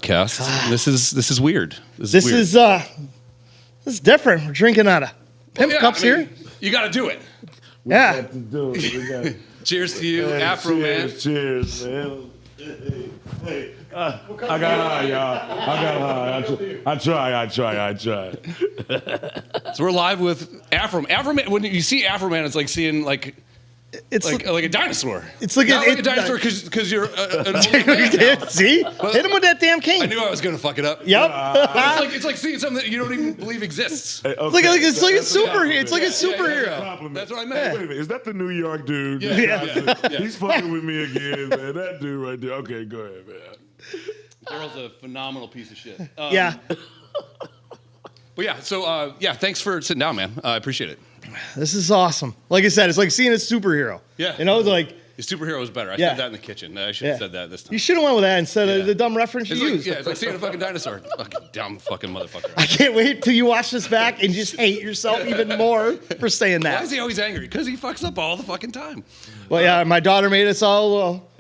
podcast. This is weird. This is different. We're drinking out of pimp cups here. You got to do it. We have to do it. We got Cheers to you, Afroman. Cheers, man. Hey, I got high, y'all. I got high. I try. So we're live with Afroman. Afroman. When you see Afroman, it's like seeing it's like a dinosaur. It's like a dinosaur because you're an old man. See? Hit him with that damn cane. I knew I was gonna fuck it up. Yep. It's like seeing something that you don't even believe exists. Hey, okay. It's like a superhero. It's like a superhero. Compliment. That's what I meant. Wait a minute, is that the New York dude? Yeah. He's fucking with me again, man. That dude right there. Okay, go ahead, man. Daryl's a phenomenal piece of shit. Yeah. But yeah, so thanks for sitting down, man. I appreciate it. This is awesome. Like I said, it's like seeing a superhero. Yeah. You know, like the superhero is better. I Yeah. said that in the kitchen. I should have said that this time. you should have went with that instead of the dumb reference you used. It's like seeing a fucking dinosaur. Fucking dumb fucking motherfucker. I can't wait till you watch this back and just hate yourself even more for saying Why that. is he always angry? Because he fucks up all the fucking time. Well, yeah, my daughter made us all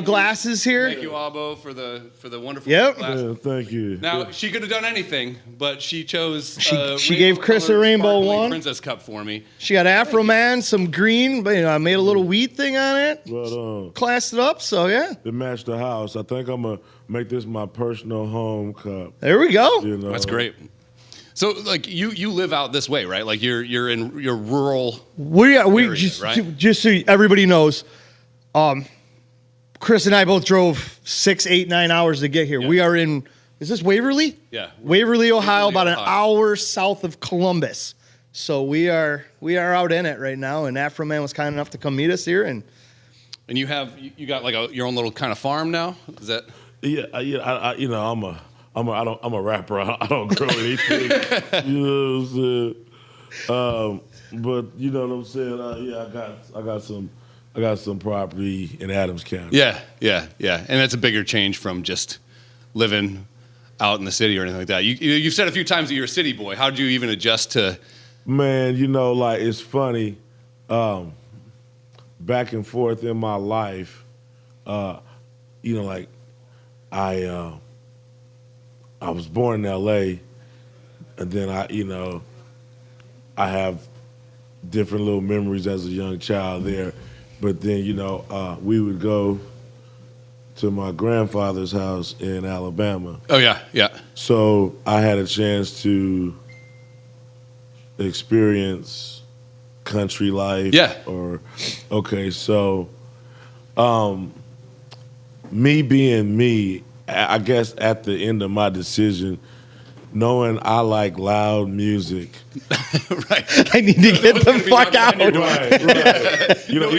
glasses here. Thank you, Abo, for the wonderful Yep. glasses. Yeah, thank you. Now, she could have done anything, but she chose She gave Chris a rainbow sparkly one. Princess Cup for me. She got Afroman, some green, but I made a little wheat thing on it. But Classed it up, so yeah. to match the house, I think I'm gonna make this my personal home cup. There we go. You know, That's great. So, like, you live out this way, right? Like, you're in your rural. We area, just right? just so everybody knows, Chris and I both drove 6, 8, 9 hours to get here. Yeah. We are in. Is this Waverly? Yeah. Waverly, Ohio, about an Ohio. hour south of Columbus. So we are out in it right now. And Afroman was kind enough to come meet us here. And And you got like your own little kind of farm now. Is that? I'm a rapper. I don't grow anything. You know what I'm saying? But you know what I'm saying? I got some property in Adams County. Yeah. And that's a bigger change from just living out in the city or anything like that. You've said a few times that you're a city boy. How did you even adjust to? Man, it's funny. Back and forth in my life, I was born in L.A. and then I have different little memories as a young child there. But then, we would go to my grandfather's house in Alabama. Oh yeah. So I had a chance to experience country life. Yeah. So me being me, I guess at the end of my decision, knowing I like loud music. Right. I need to get the fuck out. Right. No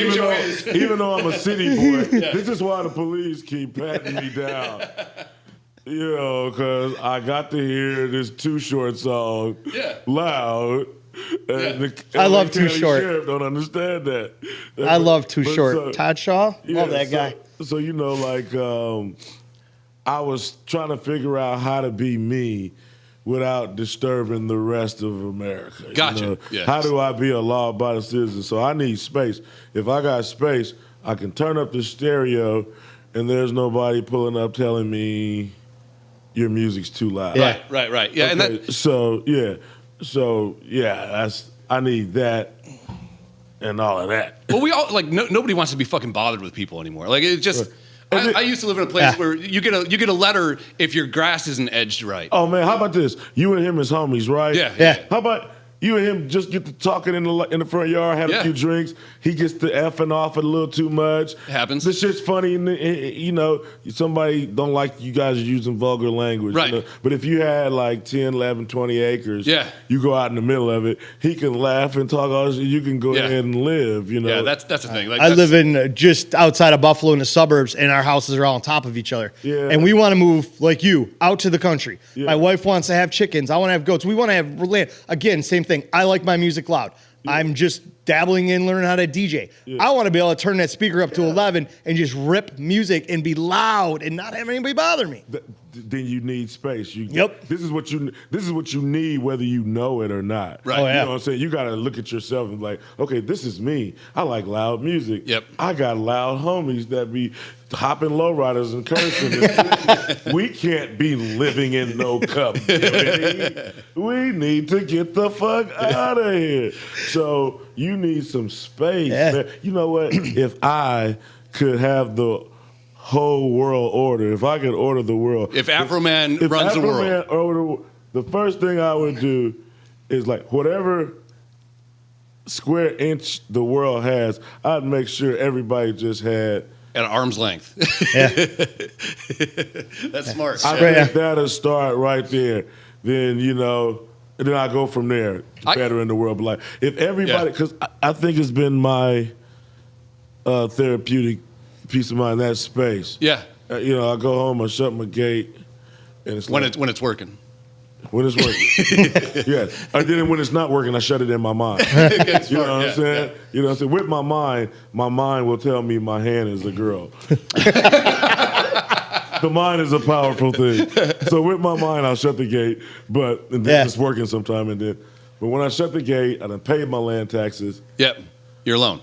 Even though I'm a city boy, this is why the police keep patting me down. Because I got to hear this Too Short song loud. And I love the Too county Short. sheriff don't understand that. I love Too But Short. so- Todd Shaw, yeah, love that guy. So I was trying to figure out how to be me without disturbing the rest of America. Gotcha. Yeah. How do I be a law-abiding citizen? So I need space. If I got space, I can turn up the stereo, and there's nobody pulling up telling me your music's too loud. Yeah. Right. Yeah. And Okay, I need that and all of that. well, we all nobody wants to be fucking bothered with people anymore. Like it just. I used to live in a place where you get a letter if your grass isn't edged right. Oh man, how about this? You and him as homies, right? Yeah. How about you and him just get to talking in the front yard, have a few drinks. He gets to effing off a little too much. It happens. This shit's funny, and somebody don't like you guys using vulgar language. Right. But if you had like 10, 11, 20 acres, you go out in the middle of it, he can laugh and talk all this, you can go ahead and live, Yeah, that's the thing. Like, I live in just outside of Buffalo in the suburbs, and our houses are all on top of each other. Yeah. And we want to move, like you, out to the country. Yeah. My wife wants to have chickens. I want to have goats. We want to have land. Again, same thing. I like my music loud. I'm just dabbling in learning how to DJ. I want to be able to turn that speaker up to 11 and just rip music and be loud and not have anybody bother me. Then you need space. Yep. This is what you need, whether you know it or not. Right. Oh, yeah. You know what I'm saying? You got to look at yourself and be like, okay, this is me. I like loud music. Yep. I got loud homies that be hopping lowriders and cursing. We can't be living in no community. We need to get the fuck out of here. So you need some space. Yeah. Man. You know what? If I could have the whole world order, if I could order the world. If Afroman runs the world. The first thing I would do is like whatever square inch the world has, I'd make sure everybody just had At arm's length. Yeah. That's smart. I think that'll start right there. Then, and then I go from there, better in the world. But like, if everybody, because I think it's been my therapeutic peace of mind, that space. Yeah. I go home, I shut my gate, and it's When like, it's working. when it's working. Yes. And then when it's not working, I shut it in my mind. You know what I'm saying? Yeah. You know what I'm saying? With my mind will tell me my hand is a girl. The mind is a powerful thing. So with my mind, I'll shut the gate, and then it's working sometime. But when I shut the gate, I done paid my land taxes. Yep. You're alone.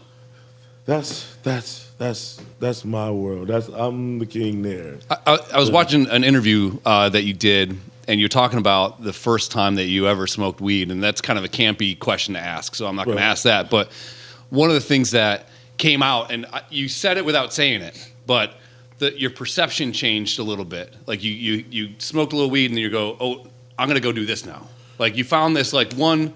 That's my world. I'm the king there. I was watching an interview that you did, and you're talking about the first time that you ever smoked weed, and that's kind of a campy question to ask, so I'm not going to ask that. But one of the things that came out, and you said it without saying it, but your perception changed a little bit. Like you smoked a little weed, and then you go, oh, I'm going to go do this now. Like you found this like one.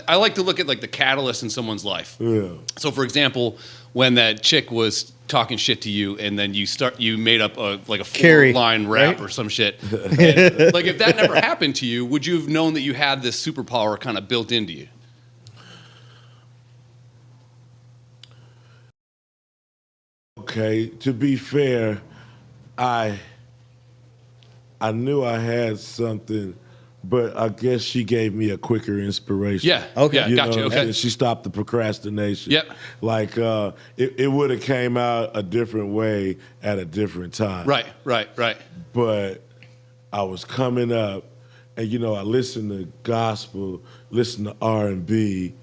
I like to look at like the catalyst in someone's life. Yeah. So for example, when that chick was talking shit to you, and then you made up a Carrie, 4-line rap right? or some shit. And, like if that never happened to you, would you have known that you had this superpower kind of built into you? Okay, to be fair, I knew I had something, but I guess she gave me a quicker inspiration. Yeah. Okay. Yeah, got you. Okay. She stopped the procrastination. Yep. Like it would have came out a different way at a different time. Right. But I was coming up, and I listened to gospel, listened to R&B,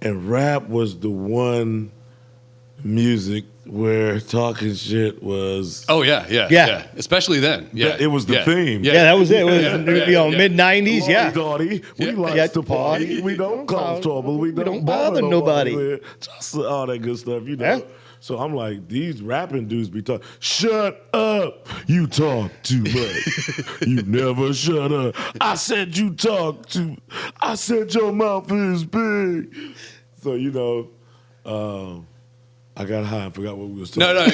and rap was the one music where talking shit was. Oh yeah. Especially then. Yeah. It was the theme. Yeah, that was it. It was mid-90s, yeah. Daddy, we like to party. We don't cause trouble. We don't bother nobody. Just all that good stuff, Yeah. So I'm like, these rapping dudes be talking. Shut up. You talk too much. You never shut up. I said you talk too. I said your mouth is big. So, I got high and forgot what we was talking about.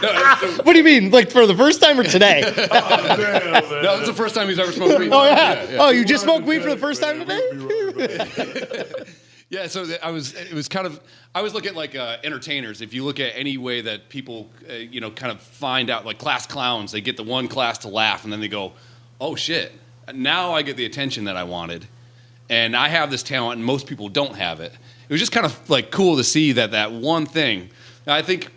No. What do you mean? Like for the first time or today? Oh, damn, man. That was the first time he's ever smoked weed. Oh, yeah. Oh, you just smoked weed for the first time today? Yeah, so I was looking at like entertainers. If you look at any way that people, kind of find out, like class clowns, they get the one class to laugh, and then they go, oh shit, now I get the attention that I wanted, and I have this talent, and most people don't have it. It was just kind of like cool to see that one thing. Now, I think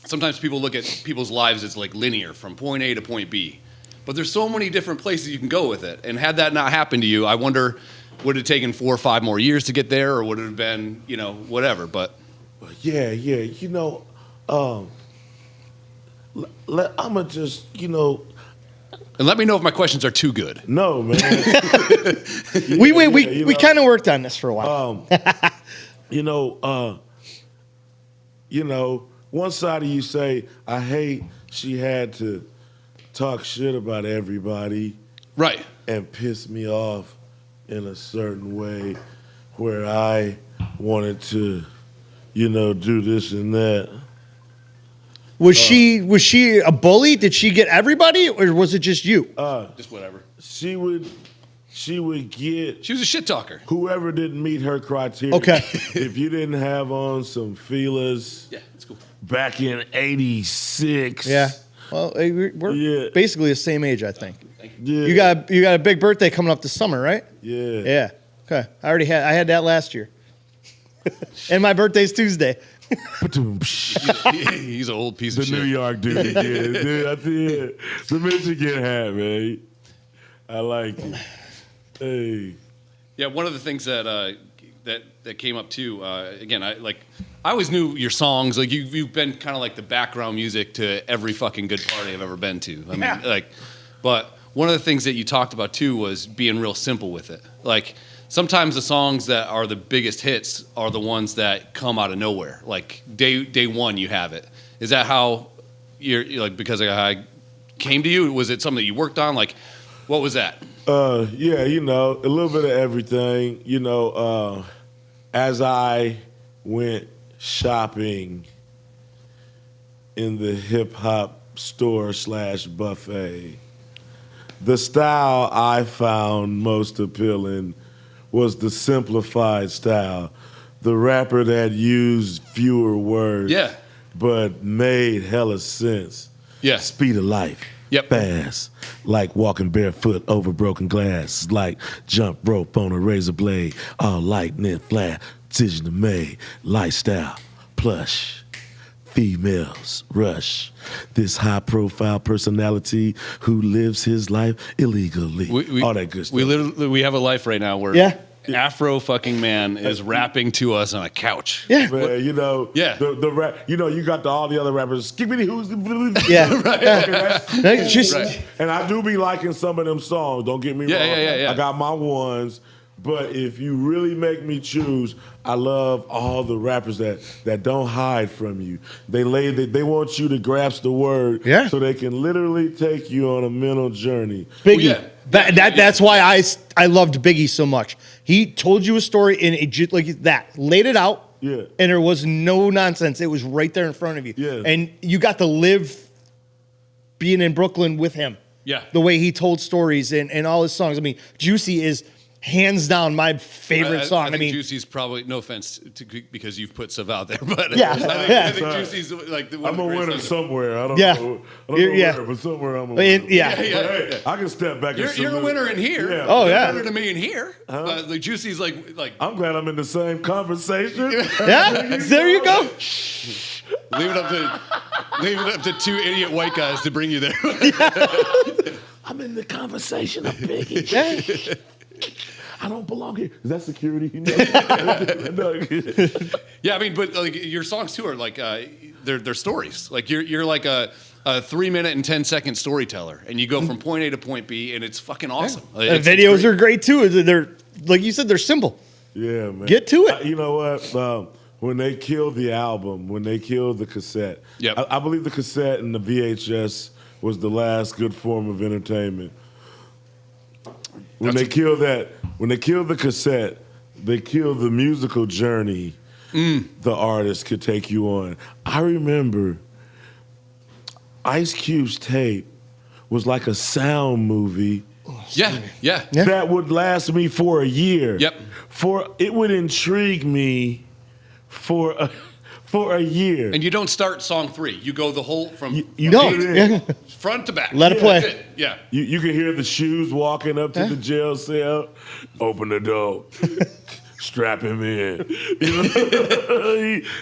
sometimes people look at people's lives as like linear from point A to point B, but there's so many different places you can go with it. And had that not happened to you, I wonder, would it have taken 4 or 5 more years to get there, or would it have been, whatever? But yeah. I'ma just, and let me know if my questions are too good. No, man. We kind of worked on this for a while. One side of you say, I hate she had to talk shit about everybody. Right. And piss me off in a certain way where I wanted to, do this and that. Was she a bully? Did she get everybody, or was it just you? Just whatever. She would get. She was a shit talker. Whoever didn't meet her criteria. Okay. If you didn't have on some feelers. Yeah, that's cool. Back in '86. Yeah. Well, we're basically the same age, I think. Yeah. You got a big birthday coming up this summer, right? Yeah. Yeah. Okay. I had that last year. And my birthday's Tuesday. He's an old piece The of shit. New York dude again. Dude, that's it. The Michigan hat, man. I like it. Hey. Yeah, one of the things that that came up too. Again, I always knew your songs. Like you've been kind of like the background music to every fucking good party I've ever been to. I mean, but one of the things that you talked about too was being real simple with it. Like sometimes the songs that are the biggest hits are the ones that come out of nowhere. Like day one, you have it. Is that how you're like? Because I came to you. Was it something that you worked on? Like, what was that? Yeah, a little bit of everything. As I went shopping in the hip hop store / buffet, the style I found most appealing was the simplified style. The rapper that used fewer words, but made hella sense. Yeah. Speed of life. Yep. Fast, like walking barefoot over broken glass, like jump rope on a razor blade, all lightning flat, decision made, lifestyle, plush, females, rush. This high-profile personality who lives his life illegally. All that good stuff. We have a life right now where Afro fucking man is rapping to us on a couch. Yeah. Man, the rap, you got all the other rappers, skippity who's Yeah. right. And I do be liking some of them songs, don't get me wrong. Yeah. I got my ones, but if you really make me choose, I love all the rappers that don't hide from you. They want you to grasp the word so they can literally take you on a mental journey. Biggie. That's why I loved Biggie so much. He told you a story and it just like that, laid it out. Yeah. And there was no nonsense. It was right there in front of you. Yeah. And you got to live being in Brooklyn with him. Yeah. The way he told stories and all his songs. I mean, Juicy is hands down my favorite song. I mean, Juicy's probably, no offense because you've put stuff out there, but I think Juicy's like the one. I'm a winner somewhere. I don't Yeah. know. I don't know where, but somewhere I'm a winner. Yeah. I can step back. You're a winner in here. Yeah. Oh, You're yeah. a winner to me in here. But like Juicy's like. I'm glad I'm in the same conversation. Yeah. There you go. Leave it up to two idiot white guys to bring you there. I'm in the conversation of Biggie. Yeah. I don't belong here. Is that security? Yeah, I mean, but like your songs too are like they're stories. Like you're like a 3-minute and 10-second storyteller, and you go from point A to point B, and it's fucking awesome. The videos are great too. They're like you said, they're simple. Yeah, man. Get to it. You know what? When they killed the album, when they killed the cassette, I believe the cassette and the VHS was the last good form of entertainment. When they killed the cassette, they killed the musical journey the artist could take you on. I remember Ice Cube's tape was like a sound movie. Yeah. That would last me for a year. Yep. It would intrigue me for a year. And you don't start song 3. You go the whole from front to back. Let it play. That's it. Yeah. You can hear the shoes walking up to the jail cell. Open the door. Strap him in.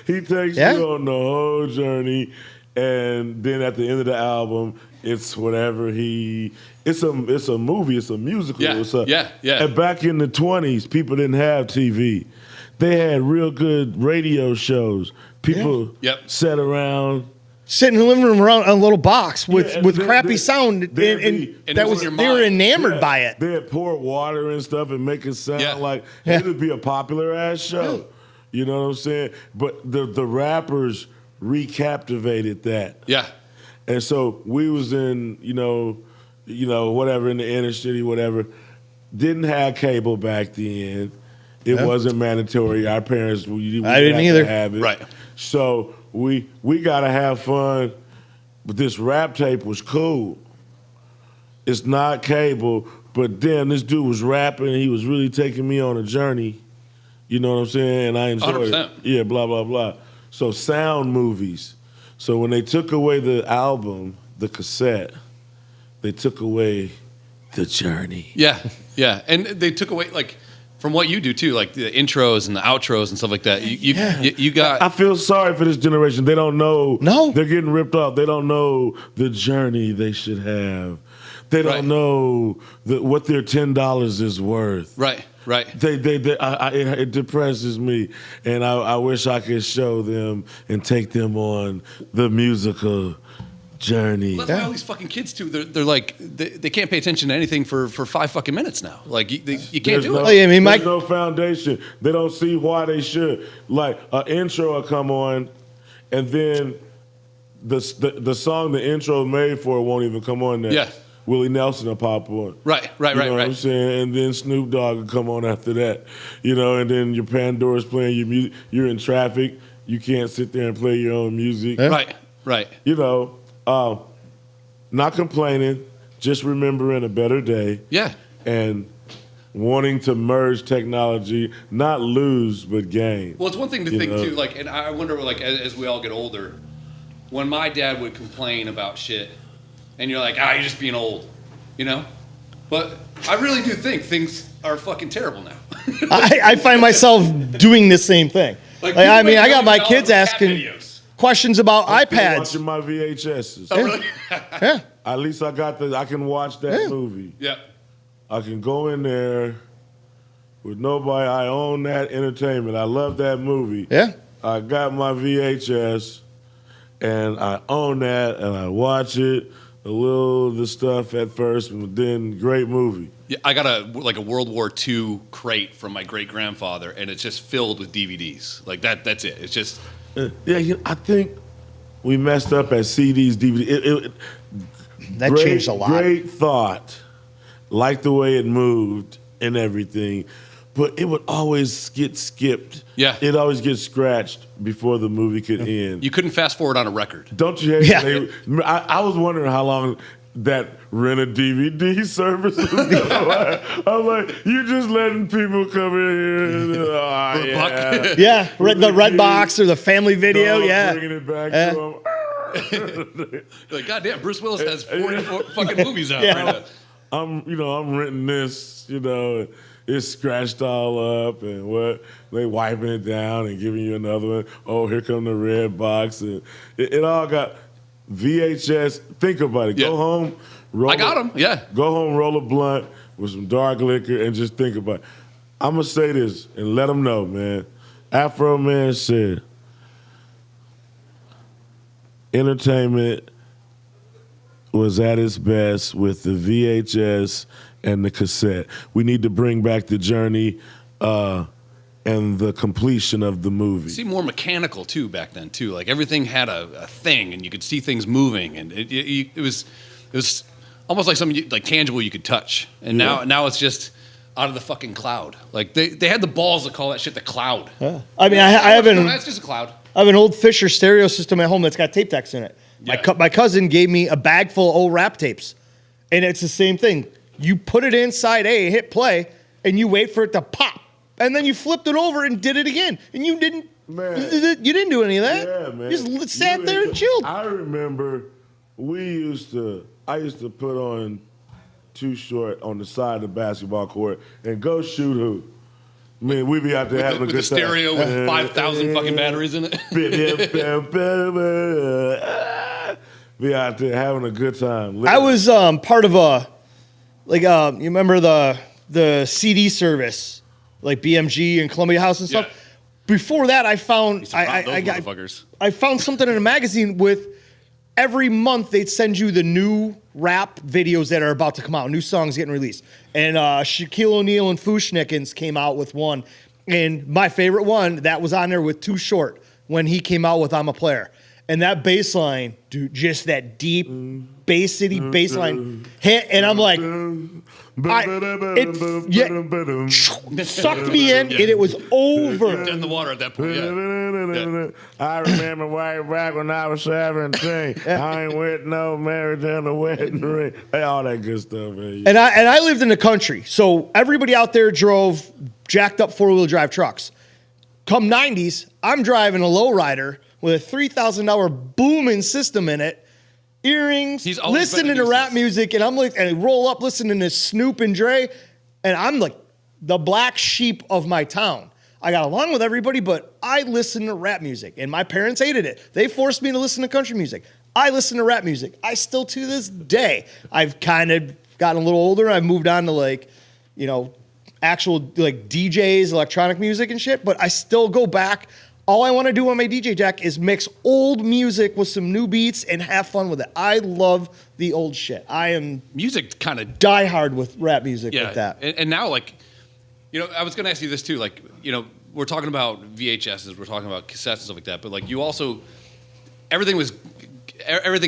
He takes you on the whole journey, and then at the end of the album, it's whatever It's a movie. It's a musical. Yeah. And back in the 20s, people didn't have TV. They had real good radio shows. People sat around. Sitting in the living room around a little box with crappy sound, and that was they were enamored by it. They'd pour water and stuff and make it sound like it would be a popular ass show. You know what I'm saying? But the rappers recaptivated that. Yeah. And so we was in, whatever, in the inner city, whatever. Didn't have cable back then. It wasn't mandatory. Our parents, we I didn't either. Have it. Right. So we got to have fun. But this rap tape was cool. It's not cable, but damn, this dude was rapping. He was really taking me on a journey. You know what I'm saying? And I enjoyed 100%. it. Yeah, blah, blah, blah. So sound movies. So when they took away the album, the cassette, they took away the journey. Yeah. And they took away, like, from what you do too, like the intros and the outros and stuff like that. You got. I feel sorry for this generation. They don't know. No. They're getting ripped off. They don't know the journey they should have. They don't know what their $10 is worth. Right. It depresses me, and I wish I could show them and take them on the musical journey. Well, that's why all these fucking kids too. They're like they can't pay attention to anything for 5 fucking minutes now. Like you can't do it. I mean, there's no foundation. They don't see why they should. Like an intro will come on, and then the song the intro made for won't even come on there. Yeah. Willie Nelson will pop on. Right. You know what I'm saying? And then Snoop Dogg will come on after that. You know, and then your Pandora's playing your music. You're in traffic. You can't sit there and play your own music. Yeah. Right. You know, not complaining, just remembering a better day. Yeah. And wanting to merge technology, not lose, but gain. Well, it's one thing to think too, like, and I wonder, like, as we all get older, when my dad would complain about shit, and you're like, you're just being old, you know? But I really do think things are fucking terrible now. I find myself doing the same thing. Like I mean, I got my kids asking questions about iPads. Watching my VHSs. Oh, really? Yeah. At least I can watch that movie. Yeah. I can go in there with nobody. I own that entertainment. I love that movie. Yeah. I got my VHS, and I own that, and I watch it. A little of the stuff at first, but then great movie. Yeah, I got a World War II crate from my great grandfather, and it's just filled with DVDs. Like that's it. It's just. I think we messed up at CDs, DVD. That changed a lot. Great thought, like the way it moved and everything, but it would always get skipped. Yeah. It always gets scratched before the movie could end. You couldn't fast forward on a record. Don't you hate I was wondering how long that rent a DVD service was going. I'm like, you just letting people come in here. Yeah, the Red Box or the Family Video. Bringing it back to them. Like, goddamn, Bruce Willis has 44 fucking movies out right now. I'm renting this, it's scratched all up, and what they wiping it down and giving you another one. Oh, here come the red box, and it all got VHS. Think about it. Yeah. Go home. I got them. Yeah. Go home, roll a blunt with some dark liquor, and just think about it. I'm gonna say this and let them know, man. Afroman said, entertainment was at its best with the VHS and the cassette. We need to bring back the journey and the completion of the movie. See, more mechanical too back then too. Like everything had a thing, and you could see things moving, and it was almost like something like tangible you could touch. And now it's just out of the fucking cloud. Like they had the balls to call that shit the cloud. Yeah. I mean, I have it's just a cloud. I have an old Fisher stereo system at home that's got tape decks in it. Yeah. My cousin gave me a bag full of old rap tapes, and it's the same thing. You put it inside A, hit play, and you wait for it to pop, and then you flipped it over and did it again, and you didn't. Man. You didn't do any of that. Yeah, man. You just sat there and chilled. I remember I used to put on Too Short on the side of the basketball court and go shoot hoop. Man, we be out there having a good time. With the stereo with 5,000 fucking batteries in it. Be out there having a good time. I was part of you remember the CD service, like BMG and Columbia House and stuff. Yeah. Before that, I found motherfuckers. I found something in a magazine with every month they'd send you the new rap videos that are about to come out, new songs getting released. And Shaquille O'Neal and Fushnikins came out with one. And my favorite one, that was on there with Too Short when he came out with I'm a Player. And that bass line, dude, just that deep, bass-city bass line hit. And I'm like, it sucked me in, and it was over. In the water at that point, yeah. I remember way back when I was 17. I ain't with no marriage and a wedding ring. All that good stuff, man. And I lived in the country, so everybody out there drove jacked up four-wheel drive trucks. Come 90s, I'm driving a lowrider with a $3,000 booming system in it, earrings, listening to rap music, and I'm like, and I roll up listening to Snoop and Dre, and I'm like the black sheep of my town. I got along with everybody, but I listened to rap music, and my parents hated it. They forced me to listen to country music. I listen to rap music. I still, to this day, I've kind of gotten a little older. I've moved on to like, you know, actual like DJs, electronic music and shit, but I still go back. All I want to do on my DJ jack is mix old music with some new beats and have fun with it. I love the old shit. I am music kind of die hard with rap music like that. And now, like, you know, I was going to ask you this too. Like, you know, we're talking about VHSs, we're talking about cassettes and stuff like that, but like you also, everything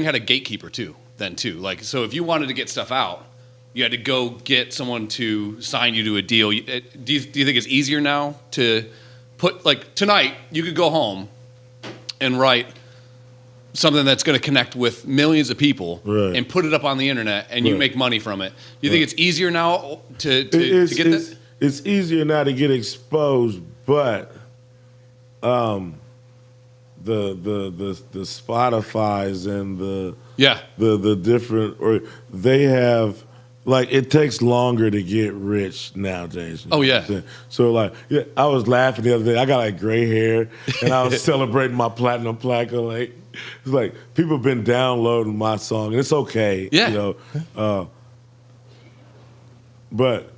had a gatekeeper too, then too. Like, so if you wanted to get stuff out, you had to go get someone to sign you to a deal. Do you think it's easier now to put, like, tonight, you could go home and write something that's going to connect with millions of people and put it up on the internet and you make money from it. You think it's easier now to get that? It's easier now to get exposed, but the Spotifys and the different, or they have, like, it takes longer to get rich nowadays. Oh, yeah. So, like, yeah, I was laughing the other day. I got, like, gray hair, and I was celebrating my platinum plaque. Like, it's like, people have been downloading my song, and it's okay. Yeah. You know? But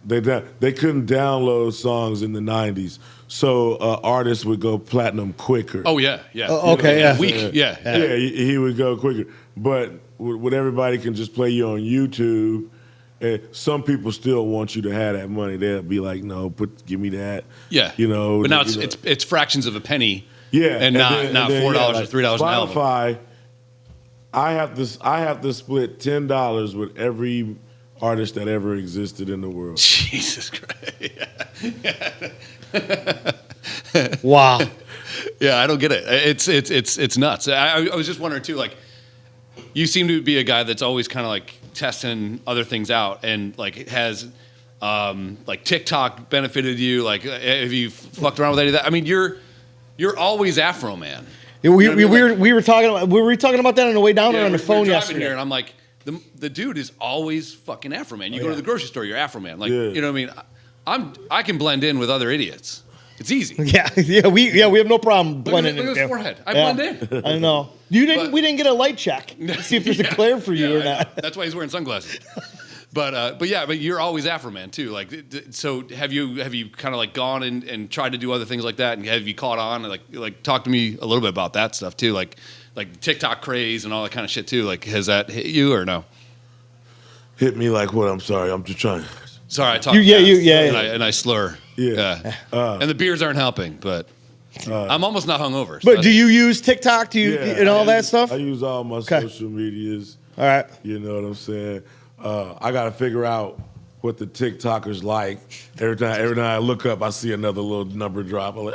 they couldn't download songs in the 90s. So artists would go platinum quicker. Oh, yeah, yeah. Okay, in yeah. a week, yeah. Yeah, he would go quicker. But with everybody can just play you on YouTube, and some people still want you to have that money. They'll be like, no, give me that. Yeah. You know. But now it's fractions of a penny. Yeah. And not $4 or $3 an album. Spotify, I have to split $10 with every artist that ever existed in the world. Jesus Christ. Wow. Yeah, I don't get it. It's nuts. I was just wondering too, like, you seem to be a guy that's always kind of like testing other things out, and like has like TikTok benefited you? Like, have you fucked around with any of that? I mean, you're always Afroman. Yeah, we were talking about that on the way down there on the phone yesterday. Here, and I'm like, the dude is always fucking Afroman. You go to the grocery store, you're Afroman. Like, you know what I mean? I can blend in with other idiots. It's easy. We have no problem blending in. Look at his forehead. I blend in. I know. We didn't get a light check to see if there's a glare for you or not. That's why he's wearing sunglasses. But you're always Afroman too. Like, so have you kind of like gone and tried to do other things like that? And have you caught on? And like talk to me a little bit about that stuff too. Like TikTok craze and all that kind of shit too. Like, has that hit you or no? Hit me like what? I'm sorry. I'm just trying. Sorry, I talk fast and I slur. Yeah. And the beers aren't helping, but I'm almost not hungover. But do you use TikTok? And all that stuff? I use all my social medias. All right. You know what I'm saying? I got to figure out what the TikTokers like. Every time I look up, I see another little number drop. I'm like,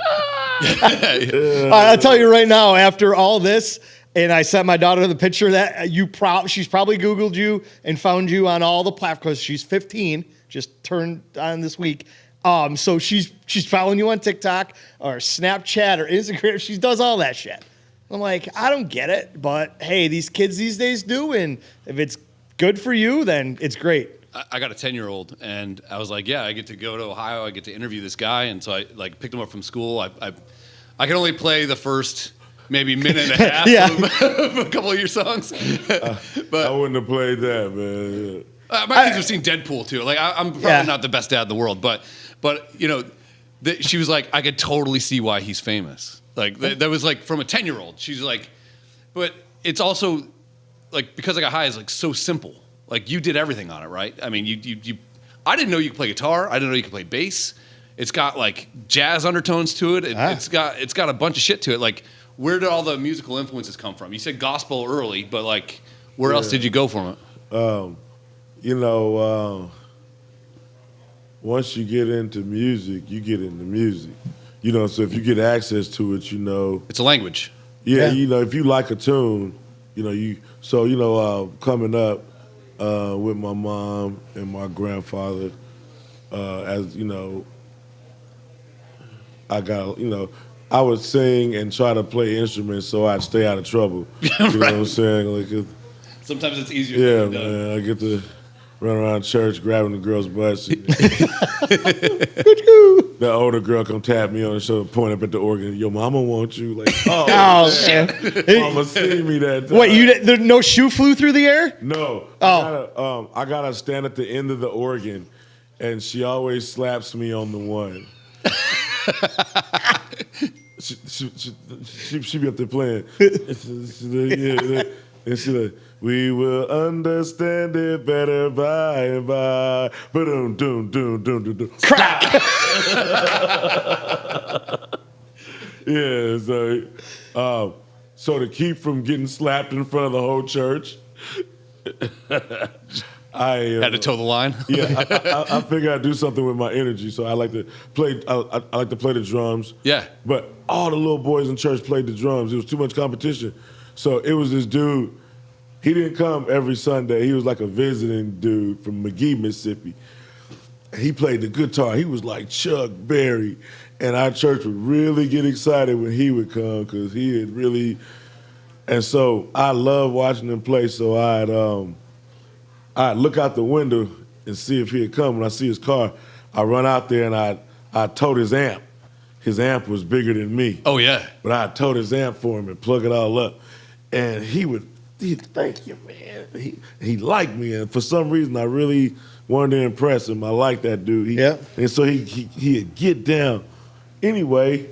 I'll tell you right now, after all this, and I sent my daughter the picture that she's probably Googled you and found you on all the platforms. She's 15, just turned on this week. So she's following you on TikTok or Snapchat or Instagram. She does all that shit. I'm like, I don't get it, but hey, these kids these days do, and if it's good for you, then it's great. I got a 10-year-old, and I was like, yeah, I get to go to Ohio. I get to interview this guy, and so I like picked him up from school. I can only play the first maybe minute and a half of a couple of your songs. But I wouldn't have played that, man. My kids have seen Deadpool too. Like, I'm probably not the best dad in the world, but you know, she was like, I could totally see why he's famous. Like that was like from a 10-year-old. She's like, but it's also like, Because I Got High is like so simple. Like, you did everything on it, right? I mean, you I didn't know you could play guitar. I didn't know you could play bass. It's got like jazz undertones to it. It's got a bunch of shit to it. Like, where did all the musical influences come from? You said gospel early, but like, where else did you go from it? You know, once you get into music, you get into music. You know, so if you get access to it, you know. It's a language. Yeah, you know, if you like a tune, you know, coming up with my mom and my grandfather, as, you know, I would sing and try to play instruments so I'd stay out of trouble. You know what I'm saying? Like, sometimes it's easier. Yeah, man, I get to run around church grabbing the girl's butt. The older girl come tap me on the shoulder, point up at the organ. Your mama wants you. Like, Oh, man. man. Mama seen me that time. Wait, there no shoe flew through the air? No. Oh. I gotta stand at the end of the organ, and she always slaps me on the one. she be up there playing. And she like, we will understand it better by and by. Ba-dum-dum-dum-dum-dum-dum. Crack. Yeah, so to keep from getting slapped in front of the whole church, I Had to toe the line. yeah, I figure I'd do something with my energy. So I like to play. I like to play the drums. Yeah. But all the little boys in church played the drums. It was too much competition. So it was this dude. He didn't come every Sunday. He was like a visiting dude from McGee, Mississippi. He played the guitar. He was like Chuck Berry. And our church would really get excited when he would come because he had really. And so I loved watching him play. So I'd look out the window and see if he had come. When I see his car, I run out there and I towed his amp. His amp was bigger than me. Oh yeah. But I towed his amp for him and plug it all up. And he'd thank you, man. He liked me, and for some reason I really wanted to impress him. I liked that dude. And so he'd get down. Anyway,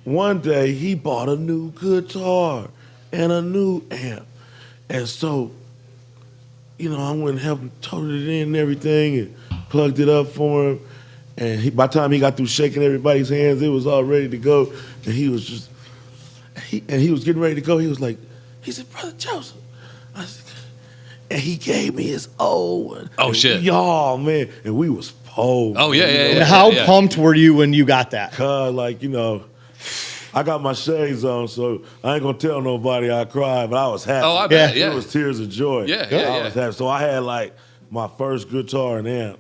one day he bought a new guitar and a new amp. And so, I went and helped him tote it in and everything and plugged it up for him. And by the time he got through shaking everybody's hands, it was all ready to go. And he was just, he was getting ready to go. He was like, he said, Brother Joseph. I said, and he gave me his old one. Oh, shit. Y'all, man. And we was posed. Oh, yeah. And how pumped were you when you got that? Cause I got my shades on, so I ain't gonna tell nobody I cried, but I was happy. Oh, I bet, yeah. It was tears of joy. Yeah. I was happy. So I had like my first guitar and amp.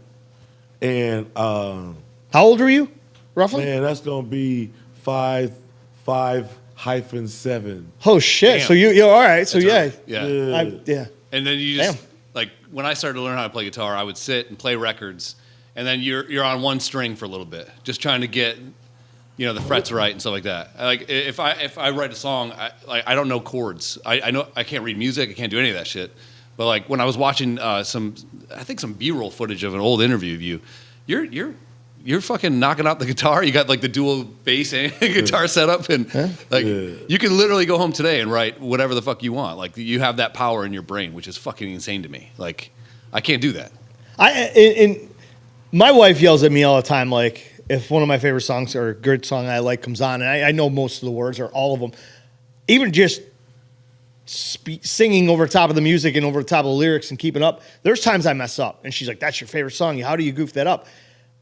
And how old were you, roughly? Man, that's gonna be 5'7". Oh shit! Damn. So you're all right. So That's yeah, right. Yeah. yeah. And then you just Damn. like when I started to learn how to play guitar, I would sit and play records, and then you're on one string for a little bit, just trying to get the frets right and stuff like that. Like if I write a song, I don't know chords. I know I can't read music. I can't do any of that shit. But like when I was watching some B-roll footage of an old interview of you, you're fucking knocking out the guitar. You got like the dual bass and guitar setup, and you can literally go home today and write whatever the fuck you want. Like you have that power in your brain, which is fucking insane to me. Like I can't do that. And my wife yells at me all the time, like if one of my favorite songs or a good song I like comes on, and I know most of the words or all of them, even just singing over top of the music and over the top of the lyrics and keeping up. There's times I mess up, and she's like, "That's your favorite song. How do you goof that up?"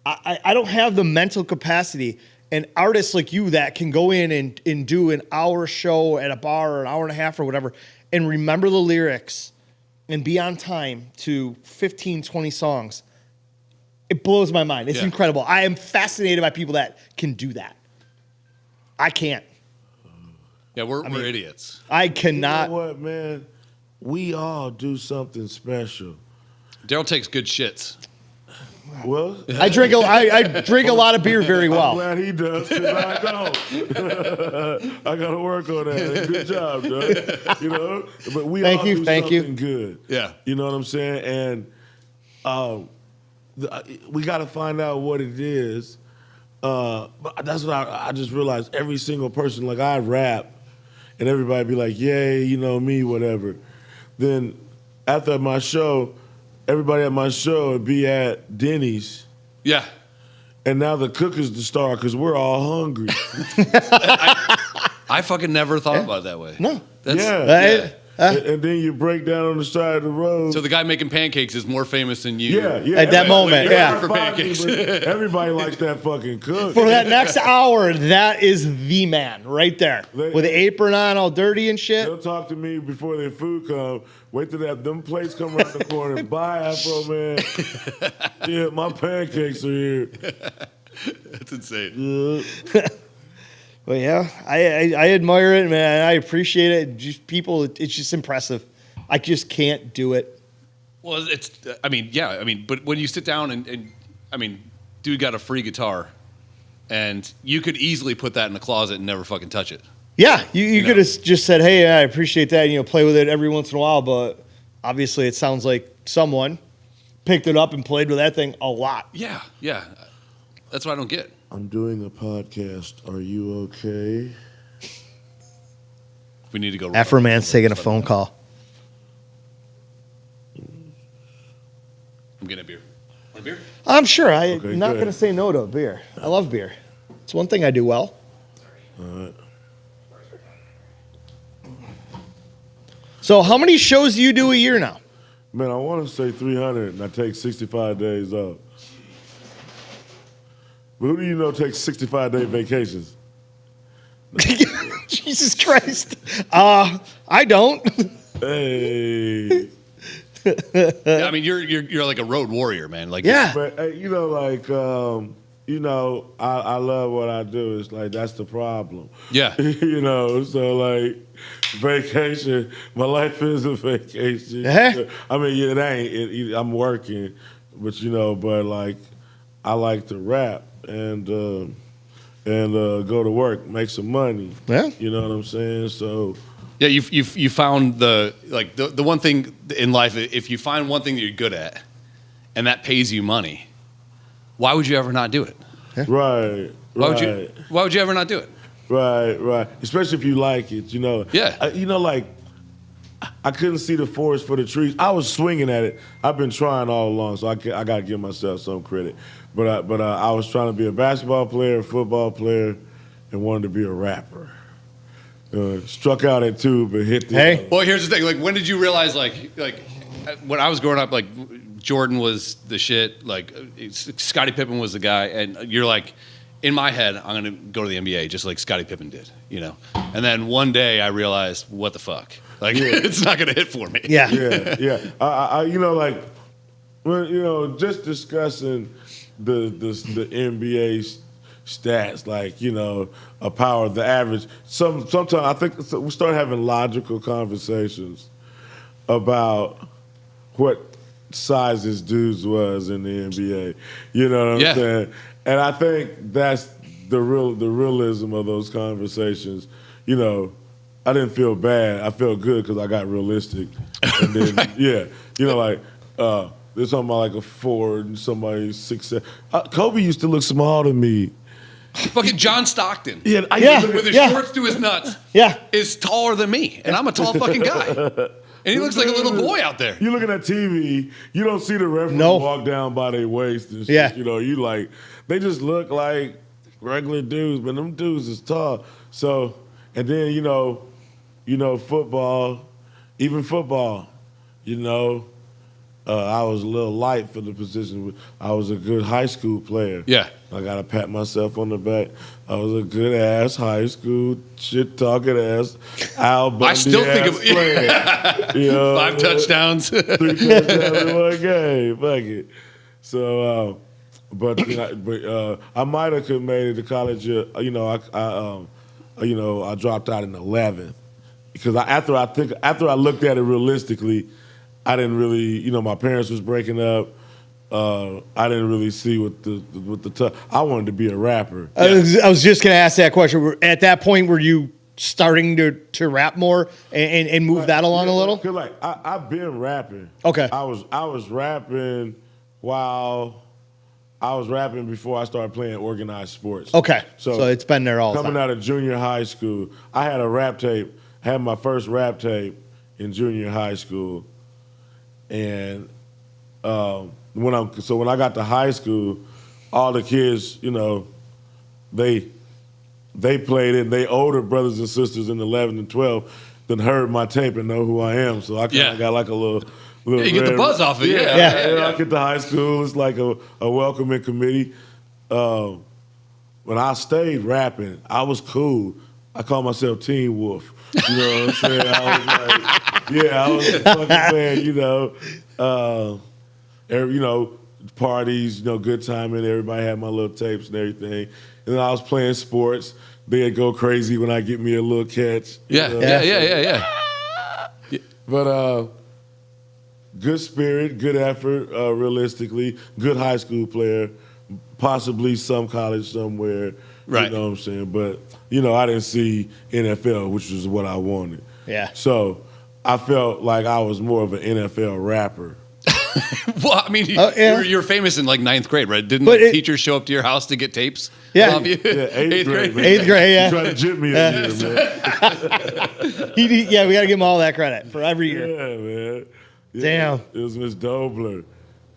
I don't have the mental capacity, and artists like you that can go in and do an hour show at a bar or an hour and a half or whatever and remember the lyrics and be on time to 15, 20 songs. It blows my mind. It's incredible. I am fascinated by people that can do that. I can't. Yeah, we're idiots. I cannot. You know what, man? We all do something special. Daryl takes good shits. Well, I drink a lot of beer very I'm well. glad he does, because I don't. I got to work on that. Good job, Doug. But we all do something good. Yeah. You know what I'm saying? And we got to find out what it is. But that's what I just realized. Every single person, like I rap, and everybody be like, yay, me, whatever. Then after my show, everybody at my show would be at Denny's. Yeah. And now the cook is the star because we're all hungry. I fucking never thought about it that way. No. That's, And then you break down on the side of the road. So the guy making pancakes is more famous than you. Yeah. At that moment, yeah. For pancakes. Everybody likes that fucking cook. For that next hour, that is the man right there. With the apron on, all dirty and shit. They'll talk to me before their food come. Wait till them plates come around the corner. Bye, Afroman. Yeah, my pancakes are here. That's insane. But yeah, I admire it, man. I appreciate it. Just people, it's just impressive. I just can't do it. Well, it's. I mean, yeah. I mean, but when you sit down and I mean, dude got a free guitar, and you could easily put that in the closet and never fucking touch it. Yeah, you could have just said, "Hey, I appreciate that," and play with it every once in a while. But obviously, it sounds like someone picked it up and played with that thing a lot. Yeah, yeah. That's what I don't get. I'm doing a podcast. Are you okay? We need to go. Afroman's taking a phone call. I'm getting a beer. Want a beer? I'm sure. I'm Okay, not good. going to say no to a beer. I love beer. It's one thing I do well. All right. So how many shows do you do a year now? Man, I want to say 300, and I take 65 days off. But who do you know takes 65-day vacations? Jesus Christ. I don't. Hey. Yeah, I mean, you're like a road warrior, man. Like, Yeah. But, like, I love what I do. It's like, that's the problem. Yeah. So, like, vacation, my life is a vacation. Uh-huh. I mean, it ain't. I'm working, but, but, like, I like to rap and go to work, make some money. Yeah. You know what I'm saying? So... Yeah, you found the one thing in life. If you find one thing that you're good at, and that pays you money, why would you ever not do it? Right. Why would you ever not do it? Right. Especially if you like it, Yeah. Like, I couldn't see the forest for the trees. I was swinging at it. I've been trying all along, so I got to give myself some credit. But I was trying to be a basketball player, a football player, and wanted to be a rapper. Struck out at 2, but hit the... Hey. Well, here's the thing. Like, when did you realize, like when I was growing up, like, Jordan was the shit. Like, Scottie Pippen was the guy. And you're like, in my head, I'm going to go to the NBA just like Scottie Pippen did, And then one day I realized, what the fuck? Like, it's not going to hit for me. Yeah. Yeah. Just discussing the NBA stats, like, a power, the average. Sometimes I think we start having logical conversations about what sizes dudes was in the NBA. You know what I'm saying? And I think that's the realism of those conversations. I didn't feel bad. I felt good because I got realistic. And then, there's something about like a 4 and somebody 6'7". Kobe used to look small to me. Fucking John Stockton. Yeah, with his shorts to his nuts. Yeah. Is taller than me, and I'm a tall fucking guy. And he looks like a little boy out there. You looking at TV, you don't see the referee walk down by their waist and shit. Yeah. You like, they just look like regular dudes, but them dudes is tall. So, and then, football, even football, I was a little light for the position. I was a good high school player. Yeah. I got to pat myself on the back. I was a good ass high school shit talking ass Al Bundy I still think of player. 5 touchdowns. 3 touchdowns in one game. Fuck it. So, I might have made it to college. I dropped out in 11th because after I looked at it realistically, I didn't really, my parents was breaking up. I didn't really see what the I wanted to be a rapper. I was just going to ask that question. At that point, were you starting to rap more and move that along a little? Cause like I've been rapping. Okay. I was rapping while I was rapping before I started playing organized sports. Okay. So it's been there all the time. Coming out of junior high school, I had a rap tape. I had my first rap tape in junior high school, and when I got to high school, all the kids, they played it. And they older brothers and sisters in 11 and 12 then heard my tape and know who I am. So I kind of got like a little you get the buzz off it. Yeah. I get to high school, it's like a welcoming committee. When I stayed rapping, I was cool. I call myself Teen Wolf. You know what I'm saying? I was a fucking fan, parties, good timing. Everybody had my little tapes and everything. And then I was playing sports. They'd go crazy when I get me a little catch. Yeah. But good spirit, good effort, realistically, good high school player, possibly some college somewhere. Right. You know what I'm saying? But, I didn't see NFL, which is what I wanted. Yeah. So I felt like I was more of an NFL rapper. Well, I mean, yeah. you're famous in like 9th grade, right? Didn't But the teacher show up to your house to get tapes? Yeah. Of you? Yeah, eighth grade. Man. 8th grade, yeah. He tried to jip me a year, man. Yeah, we got to give him all that credit for every year. Yeah, man. Yeah, Damn. It was Miss Dobler.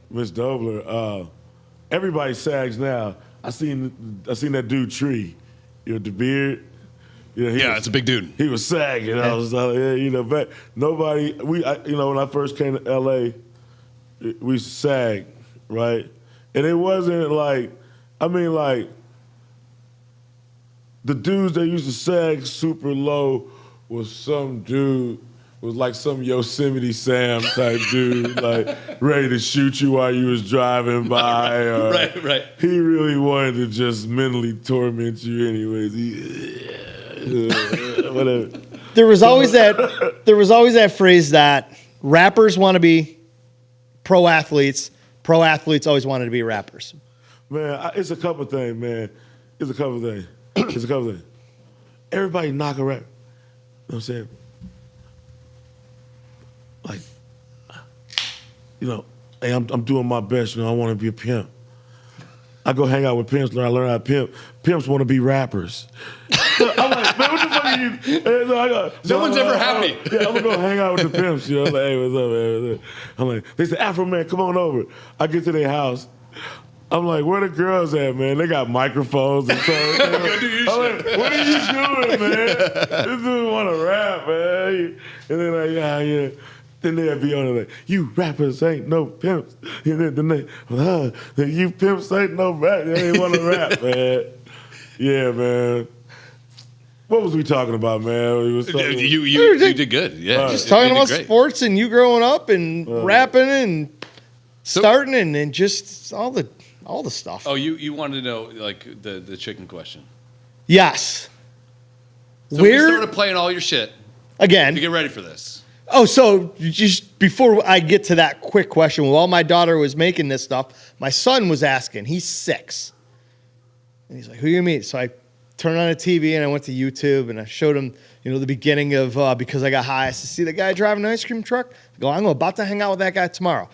Miss Dobler. Everybody sags now. I seen that dude Tree. With the beard. Yeah, it's a big dude. He was sagging. I was like, but nobody. When I first came to LA, we sagged, right? And it wasn't like, the dudes that used to sag super low was some dude, was like some Yosemite Sam type dude, like ready to shoot you while you was driving by. Right. He really wanted to just mentally torment you anyways. Whatever. There was always that phrase that rappers want to be pro athletes always wanted to be rappers. Man, it's a couple things, man. It's a couple things. Everybody knock a rap. You know what I'm saying? Like, hey, I'm doing my best. I want to be a pimp. I go hang out with pimps, I learn how to pimp. Pimps want to be rappers. I'm like, man, what the fuck are you? No one's ever happy. Yeah, I'm gonna go hang out with the pimps. I'm like, hey, what's up, man? What's up? I'm like, they said, Afroman, come on over. I get to their house. I'm like, where the girls at, man? They got microphones and stuff. Go do your I'm like, what are you doing, man? This dude want to rap, man. And then yeah. Then they'd be on it like, you rappers ain't no pimps. And then you pimps ain't no rap. They ain't want to rap, man. Yeah, man. What was we talking about, man? We was talking You did good. Yeah, Just you talking did about great. sports and you growing up and rapping and starting and just all the stuff. Oh, you wanted to know like the chicken question. Yes. So we started playing all your shit Again. to get ready for this. Oh, so just before I get to that quick question, while my daughter was making this stuff, my son was asking. He's 6. And he's like, who you meet? So I turned on the TV and I went to YouTube and I showed him, the beginning of Because I Got High. I said, see the guy driving an ice cream truck? I go, I'm about to hang out with that guy tomorrow.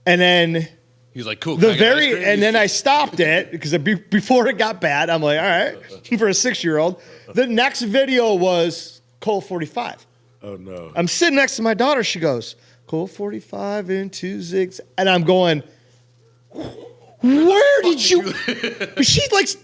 And then He's like, cool. then I stopped it because before it got bad, I'm like, all right, for a 6-year-old. The next video was Colt 45. Oh, no. I'm sitting next to my daughter. She goes, Colt 45 and 2 zigs. And I'm going, where did you? She likes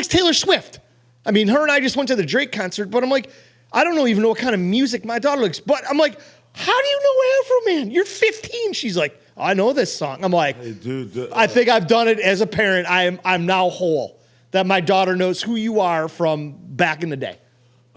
Taylor Swift. I mean, her and I just went to the Drake concert, but I'm like, I don't even know what kind of music my daughter likes. But I'm like, how do you know Afroman? You're 15. She's like, I know this song. I'm like, Hey, dude, I think I've done it as a parent. I'm now whole. That my daughter knows who you are from back in the day.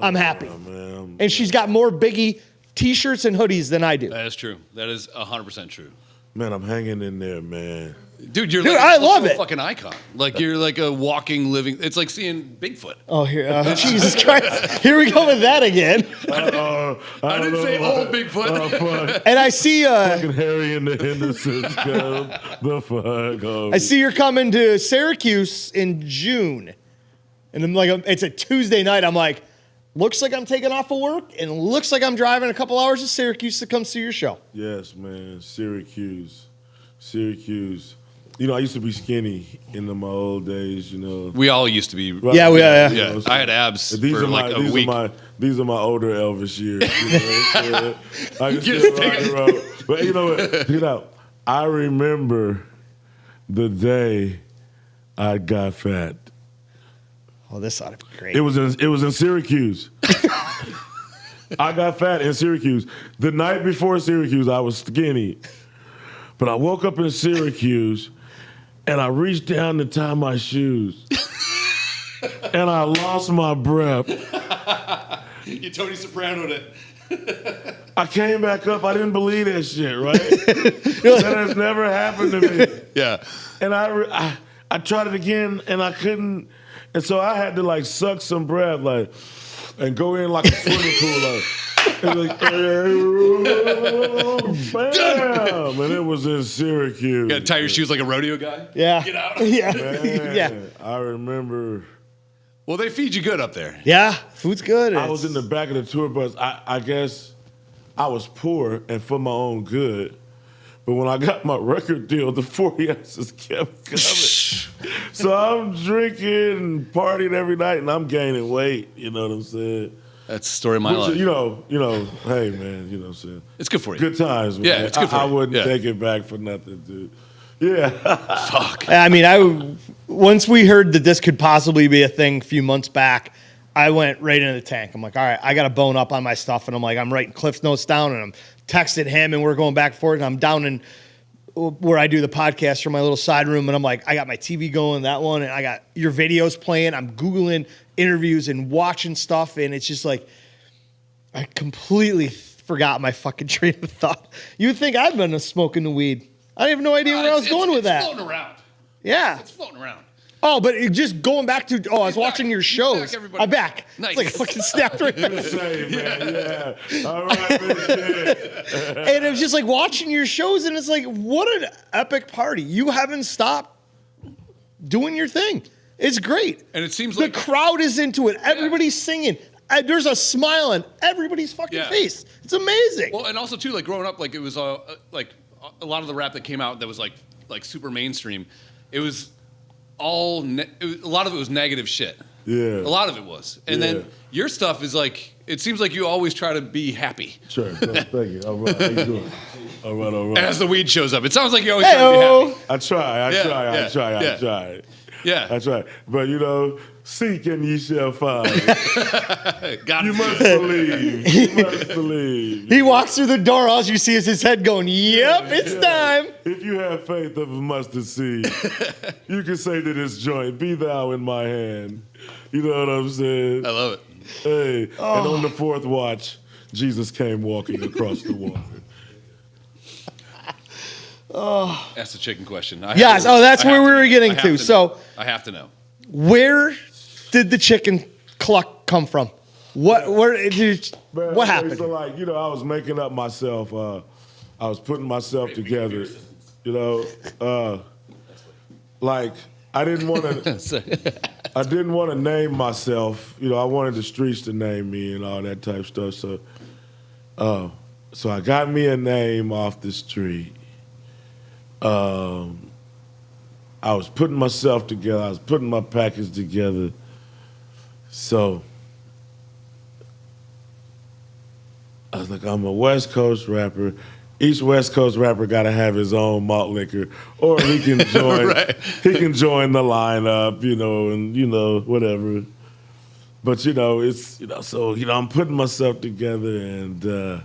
I'm happy. Man. And she's got more Biggie T-shirts and hoodies than I do. That is true. That is 100% true. Man, I'm hanging in there, man. Dude, you're Dude, like I a love it. fucking icon. Like you're like a walking, living. It's like seeing Bigfoot. Oh, here, Jesus Christ! Here we go with that again. I didn't say old Bigfoot. And I see, Fucking Harry and the Hendersons, come the fuck on. I see you're coming to Syracuse in June, and I'm like, it's a Tuesday night. I'm like, looks like I'm taking off of work, and looks like I'm driving a couple hours to Syracuse to come see your show. Yes, man. Syracuse. I used to be skinny in my old days, We all used to be. Right. Yeah. Yeah, I had abs These for are like a week. These are my older Elvis years. I can still rock and roll. But you know what? I remember the day I got fat. Oh, this ought to be great. It was in Syracuse. I got fat in Syracuse. The night before Syracuse, I was skinny. But I woke up in Syracuse, and I reached down to tie my shoes. And I lost my breath. You Tony Soprano'd it. I came back up. I didn't believe that shit, right? That has never happened to me. Yeah. And I tried it again, and I couldn't. And so I had to, suck some breath, and go in like a swimming pool, like, bam, and it was in Syracuse. You gotta tie your shoes like a rodeo guy. Yeah. Get out. Yeah. Man, Yeah. I remember. Well, they feed you good up there. Yeah. Food's good. I was in the back of the tour bus. I guess I was poor and for my own good. But when I got my record deal, the 40 ounces kept coming. So I'm drinking and partying every night, and I'm gaining weight. You know what I'm saying? That's the story of my life. You know, hey, man, you know what I'm saying? It's good for you. Good times, man. Yeah, it's good for I you. wouldn't Yeah. take it back for nothing, dude. Yeah. Fuck. I mean, once we heard that this could possibly be a thing a few months back, I went right into the tank. I'm like, all right, I got to bone up on my stuff. And I'm like, I'm writing Cliff Notes down and I'm texting him and we're going back and forth. And I'm down in where I do the podcast from my little side room. And I'm like, I got my TV going, that one. And I got your videos playing. I'm Googling interviews and watching stuff. And it's just like, I completely forgot my fucking train of thought. You would think I've been smoking the weed. I have no idea where I was going with that. It's floating around. Yeah. It's floating around. Oh, but just going back to, I was watching your shows. back, everybody. I'm back. Nice. It's like a fucking snapped right back. Same, man. Yeah. All right, man. And it was just like watching your shows, and it's like, what an epic party. You haven't stopped doing your thing. It's great. And it seems The like crowd is into it. Everybody's singing. There's a smile on everybody's fucking Yeah. face. It's amazing. Well, and also too, like growing up, like it was like a lot of the rap that came out that was like super mainstream. It was all a lot of it was negative shit. Yeah. A lot of it was, and Yeah. then your stuff is like it seems like you always try to be happy. Sure. No, thank you. All right. How you doing? All right. As the weed shows up, it sounds like you always try to be Hey-o. happy. I try. Yeah. Yeah, I try. But, you know, seek and ye shall find. got You it. must believe. You must believe. He walks through the door. All you see is his head going, yep, it's time. If you have faith of a mustard seed, you can say to this joint, be thou in my hand. You know what I'm saying? I love it. Hey, and on the fourth watch, Jesus came walking across the water. That's the chicken question. Yes, that's where we were getting to. So I have to know. where did the chicken cluck come from? What Man, happened? So like, you know, I was making up myself. I was putting myself together. You know, like I didn't want to. I didn't want to name myself. You know, I wanted the streets to name me and all that type stuff. So I got me a name off the street. I was putting myself together. I was putting my package together. So I was like, I'm a West Coast rapper. Each West Coast rapper got to have his own malt liquor, or he can join. Right. He can join the lineup, you know, and you know whatever. But you know, it's so I'm putting myself together, and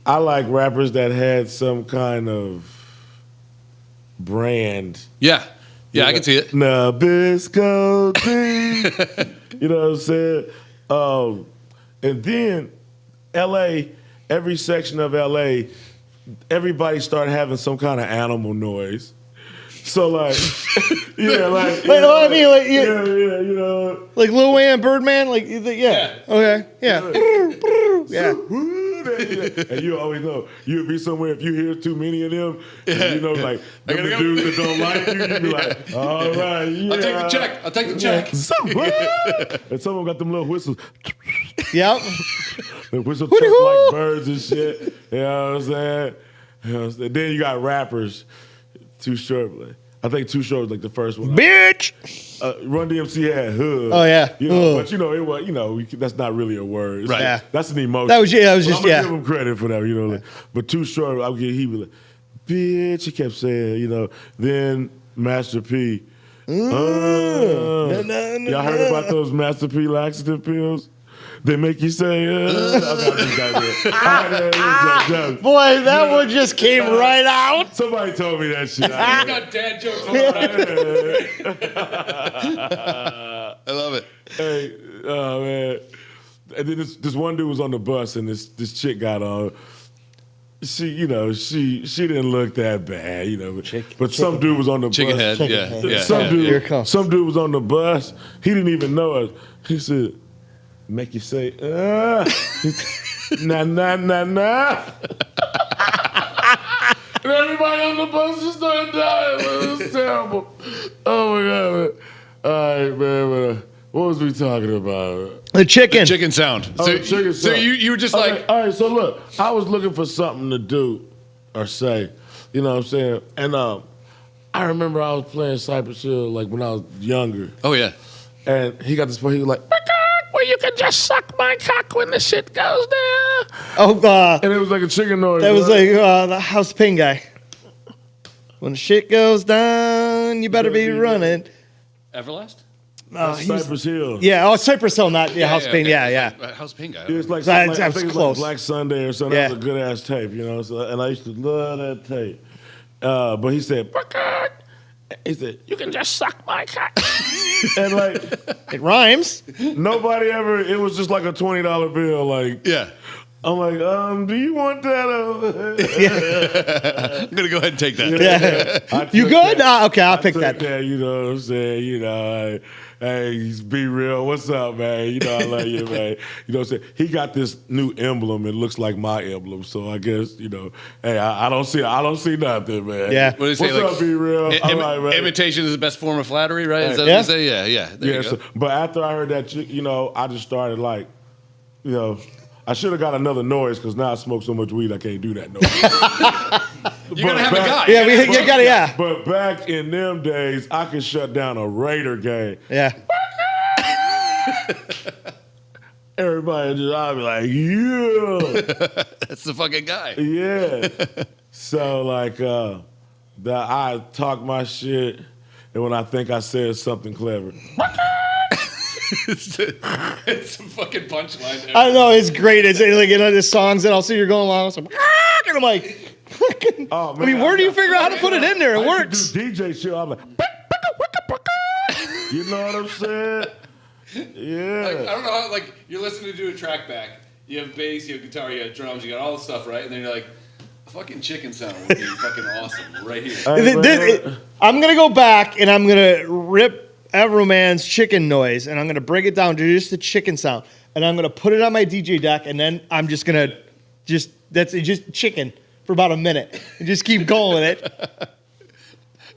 I like rappers that had some kind of brand. Yeah, I can see it. Nabisco tea. You know what I'm saying? And then L.A., every section of L.A., everybody started having some kind of animal noise. So like, yeah, like, Wait, I mean, like, yeah, you know, like Lil Wayne, Birdman, like, yeah, okay, yeah, yeah. And you always know you'll be somewhere if you hear too many of them. And you know, like them the dudes that don't like you be like, all right, yeah. I'll take the check. And some of them got them little whistles. Yep. They whistle Hooty chirp hoo. like birds and shit. You know what I'm saying? You know what I'm saying? Then you got rappers. Too Short. I think Too Short was like the first one. Bitch. Run DMC had hood. Oh, yeah. You know, Ugh. but you know, it was, you know, that's not really a word. It's Right. like- Yeah. That's an emotion. That was just But yeah. I'm gonna give him credit for that, you know. Like, but Too Short, he was like, bitch, he kept saying, you know. Then Master P. Y'all heard about those Master P laxative pills? They make you say, Boy, that one just came right out. Somebody told me that shit. You got dad jokes on the I love it. Hey, oh man. And then this one dude was on the bus and this chick got on. She didn't look that bad, you know. But some dude was on the Chicken bus. head, yeah. Here it comes. Some dude was on the bus. He didn't even know us. He said, make you say, nah, nah, nah, nah. And everybody on the bus just started dying. Man. It was terrible. Oh, my God, man. All right, man. What was we talking about? The chicken. The chicken sound. Oh, So, chicken so sound. you were just Okay, like, all right, so look, I was looking for something to do or say, you know what I'm saying? And I remember I was playing Cypress Hill like when I was younger. oh yeah. And he got this point, he was like, well, you can just suck my cock when the shit goes down. Oh, And it was like a chicken noise. that was right? like the House Pain guy. When the shit goes down, you better be running. Everlast? Cypress Hill. Yeah, Cypress Hill, not House Pain. okay. Yeah. House Pain guy. It was like, That- something that I was think it was close. like Black Sunday or something. Yeah. That was a good ass tape, you know. So, and I used to love that tape. But he said, he said, you can just suck my cock. And like, It rhymes. nobody ever, it was just like a $20 bill. Like, Yeah. I'm like, do you want that? I'm gonna go ahead and take that. Yeah. I You took good? that. Okay, I'll I pick took that. You know what I'm saying? You know, hey, be real. What's up, man? You know, I love you, man. You know what I'm saying? He got this new emblem. It looks like my emblem. So I guess, you know, hey, I don't see nothing, man. Yeah. What do they say? What's Like, up, be real? I'm like, man. imitation is the best form of flattery, right? Is that Yeah. what they say? Yeah, yeah. There Yeah, you go. so, but after I heard that, you know, I just started like, you know, I should have got another noise because now I smoke so much weed I can't do that noise. You're gonna have a guy. Yeah, you gotta, yeah. But back in them days, I could shut down a Raider game. Yeah. Everybody just, I'd be like, yeah, That's the fucking guy. yeah. So like, I talk my shit, and when I think I said something clever, it's a fucking punchline. I know, it's great. It's like, you know, the songs, and I'll see you're going along. So, and I'm like, fucking. oh, I mean, where do you figure out how to put it in there? It I works. used to do DJ shit. I'm like, you know what I'm saying? Yeah. Like, I don't know how, like, you're listening to do a track back. You have bass, you have guitar, you have drums, you got all the stuff, right? And then you're like, a fucking chicken sound would be fucking awesome right here. I'm going to go back, and I'm going to rip Afroman's chicken noise, and I'm going to break it down to just the chicken sound. And I'm going to put it on my DJ deck, and then I'm just going to that's just chicken for about a minute. And just keep going with it.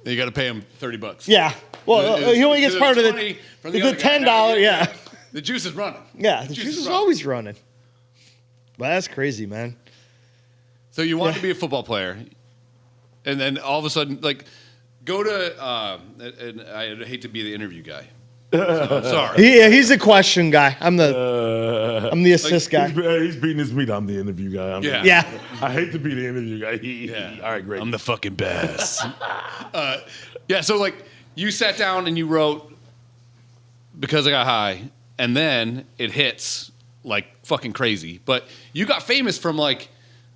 Then you got to pay him $30. Yeah. Well, he only gets part of it. 20 from The other guy. $10, yeah. The juice is running. Yeah, the juice is running. always running. But that's crazy, man. So you want to be a football player, and then all of a sudden, like, go to, and I hate to be the interview guy. So I'm sorry. He's the question guy. I'm the assist guy. He's beating his meat. I'm the interview guy. Yeah. Yeah. I hate to be the interview guy. Yeah. All right, great. I'm the fucking best. Yeah, so like you sat down and you wrote Because I Got High, and then it hits like fucking crazy. But you got famous from like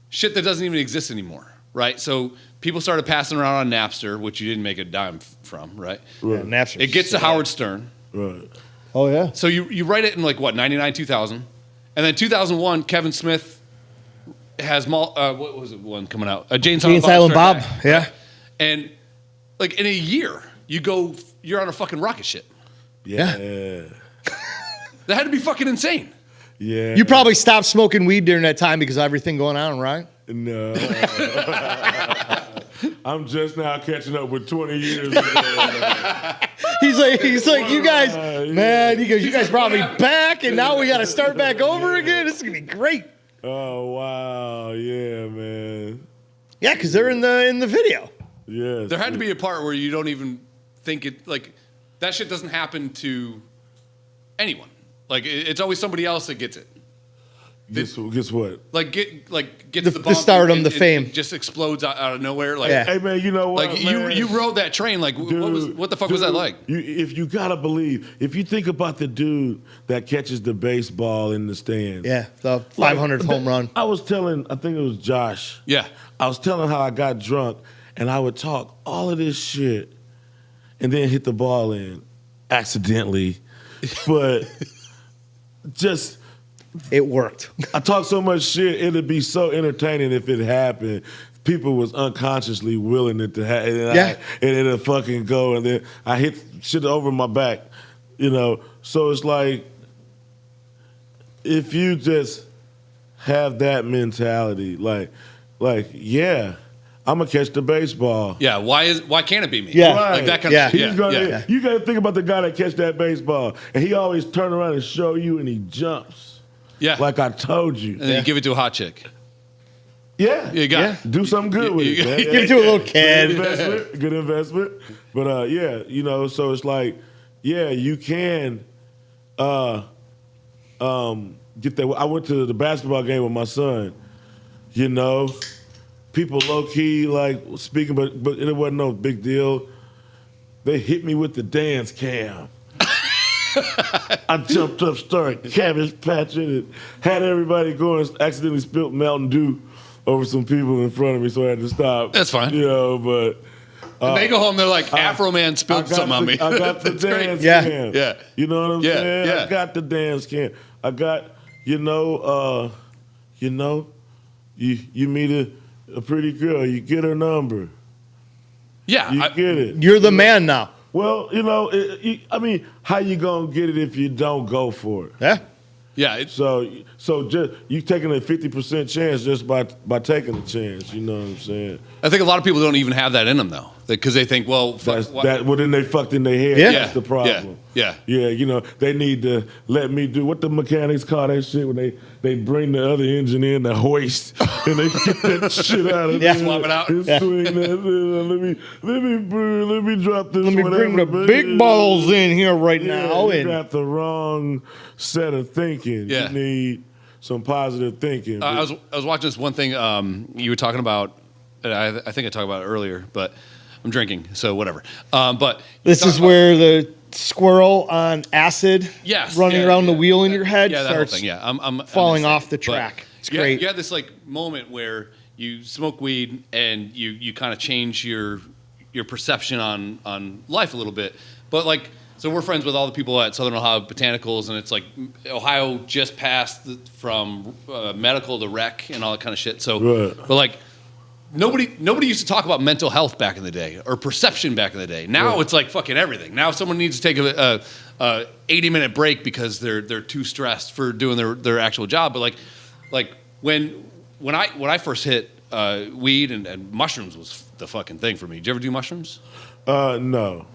shit that doesn't even exist anymore, right? So people started passing around on Napster, which you didn't make a dime from, right? Yeah, Napster. It gets to Howard Stern. Right. Oh yeah. So you write it in like what, 99, 2000, and then 2001, Kevin Smith has what was it one coming out? Jane Silent Bob. Yeah. And like in a year, you're on a fucking rocket ship. Yeah. That had to be fucking insane. Yeah. You probably stopped smoking weed during that time because of everything going on, right? No. I'm just now catching up with 20 years ago. He's like, you guys, man. He goes, you guys brought me back, and now we got to start back over again. This is gonna be great. Oh wow, yeah, man. Yeah, because they're in the video. Yes. There had to be a part where you don't even think it, like, that shit doesn't happen to anyone. Like, it's always somebody else that gets it. Guess what? Like, gets The the bump stardom, and the fame. it just explodes out of nowhere. Like, Yeah. Hey man, you know what? like man? you rode that train. Like, what the fuck was that Dude, like? If you gotta believe, if you think about the dude that catches the baseball in the stands. Yeah, the 500th home run. I was telling, I think it was Josh. Yeah. I was telling how I got drunk and I would talk all of this shit and then hit the ball in accidentally. But just, It worked. I talk so much shit, it'd be so entertaining if it happened. People was unconsciously willing it to happen. Yeah. And it'll fucking go. And then I hit shit over my back, you know. So it's like, if you just have that mentality, yeah, I'm gonna catch the baseball. Yeah, why can't it be me? Yeah. Like that kind Yeah. of shit. Yeah. You got to think about the guy that catch that baseball, and he always turn around and show you, and he jumps. Yeah. Like I told you. And then you give it to a hot chick. Yeah. You got it. Do something good with it, man. Give it to a little kid. Good investment. But yeah, so it's like, yeah, you can get that. I went to the basketball game with my son. People low key like speaking, but it wasn't no big deal. They hit me with the dance cam. I jumped up, started cabbage patching, and had everybody going. Accidentally spilled Mountain Dew over some people in front of me, so I had to stop. That's fine. But And they go home, they're like, Afroman spilled something on me. I got the dance Yeah. cam. Yeah. You know what I'm saying? Yeah. I got the dance cam. I got, you meet a pretty girl, you get her number. Yeah. You get it. You're the man now. Well, how you gonna get it if you don't go for it? Yeah. Yeah. So just you taking a 50% chance just by taking a chance. You know what I'm saying? I think a lot of people don't even have that in them, though. Because they think, well, Well, then they fucked in their head. Yeah. That's the problem. Yeah. Yeah, they need to let me do what the mechanics call that shit when they bring the other engine in, the hoist, and they get that shit out of Yeah. there. Swap it out. And swing that. Let me drop this. Let me bring the big balls in here right now. You And got the wrong set of thinking. Yeah. You need some positive thinking. I was watching this one thing you were talking about. I think I talked about it earlier, but I'm drinking, so whatever. But this is where the squirrel on acid running around the wheel in your head that whole starts thing. Yeah, I'm falling insane. off the But track. It's you great. You had this like moment where you smoke weed and you kind of change your perception on life a little bit. But like, so we're friends with all the people at Southern Ohio Botanicals, and it's like Ohio just passed from medical to rec and all that kind of shit. So, Right. but like. Nobody used to talk about mental health back in the day or perception back in the day. Now it's like fucking everything. Now someone needs to take a 80-minute break because they're too stressed for doing their actual job. But like when I first hit weed and mushrooms was the fucking thing for me. Did you ever do mushrooms? No.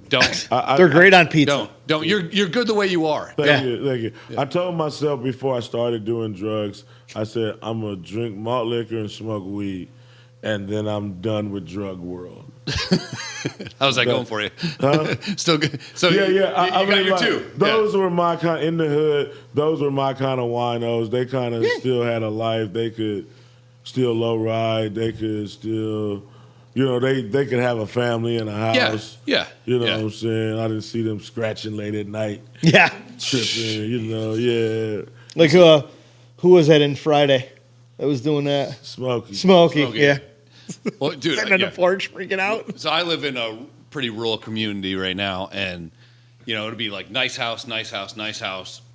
Don't. They're great on pizza. Don't. You're good the way you are. Thank you. Yeah. I told myself before I started doing drugs, I said, I'm going to drink malt liquor and smoke weed, and then I'm done with drug world. How's that going for you? Huh? Still good. So Yeah. you I got mean, your like, two. Those were my kind in the hood. Those were my kind of winos. They kind of still had a life. They could still low ride. They could still, they could have a family in a house. Yeah. You know what I'm saying? I didn't see them scratching late at night, Yeah. tripping. Yeah. Like who was that in Friday that was doing that? Smokey. Smokey. Yeah. Well, dude, Sitting on the porch freaking out. So I live in a pretty rural community right now, and it'd be like nice house,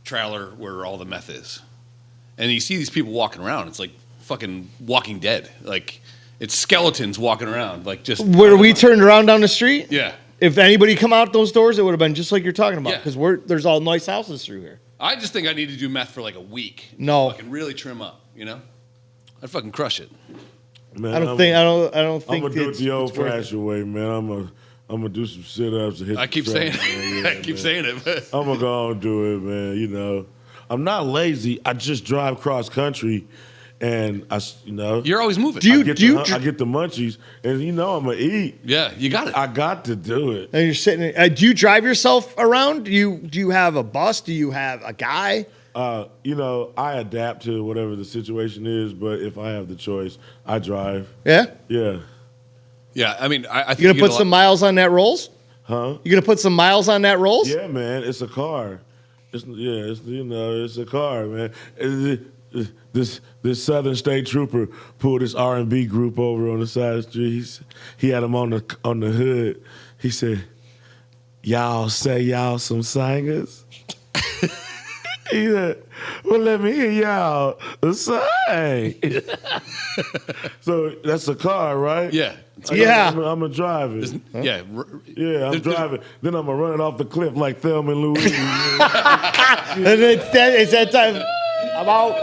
trailer where all the meth is, and you see these people walking around. It's like fucking Walking Dead. Like it's skeletons walking around. Like just Where we turned around down the street. Yeah. If anybody come out those doors, it would have been just like you're talking about, Yeah. because there's all nice houses through here. I just think I need to do meth for like a week. No. Fucking really trim up. I'd fucking crush it. Man, I don't think I'm gonna do it the it's worth it. old-fashioned way, man. I'm gonna do some sit-ups and hit. I keep the saying track, man. I keep saying it. But I'm gonna go and do it, man. I'm not lazy. I just drive cross country, and you're always moving. Do you I get the munchies, and I'm gonna eat. Yeah, you got it. I got to do it. And you're sitting. Do you drive yourself around? Do you have a bus? Do you have a guy? I adapt to whatever the situation is, but if I have the choice, I drive. Yeah. Yeah. Yeah, I mean, I think You gonna put some miles on that Rolls? Huh? You gonna put some miles on that Rolls? Yeah, man. It's a car. It's a car, man. This Southern State Trooper pulled this R&B group over on the side of the street. He had them on the hood. He said, "Y'all say y'all some singers." He said, well, let me hear y'all sing. So that's a car, right? Yeah. Yeah. I'm gonna drive it. Yeah. Yeah, I'm driving. Then I'm gonna run it off the cliff like Thelma and Louise. And it's that time. I'm out.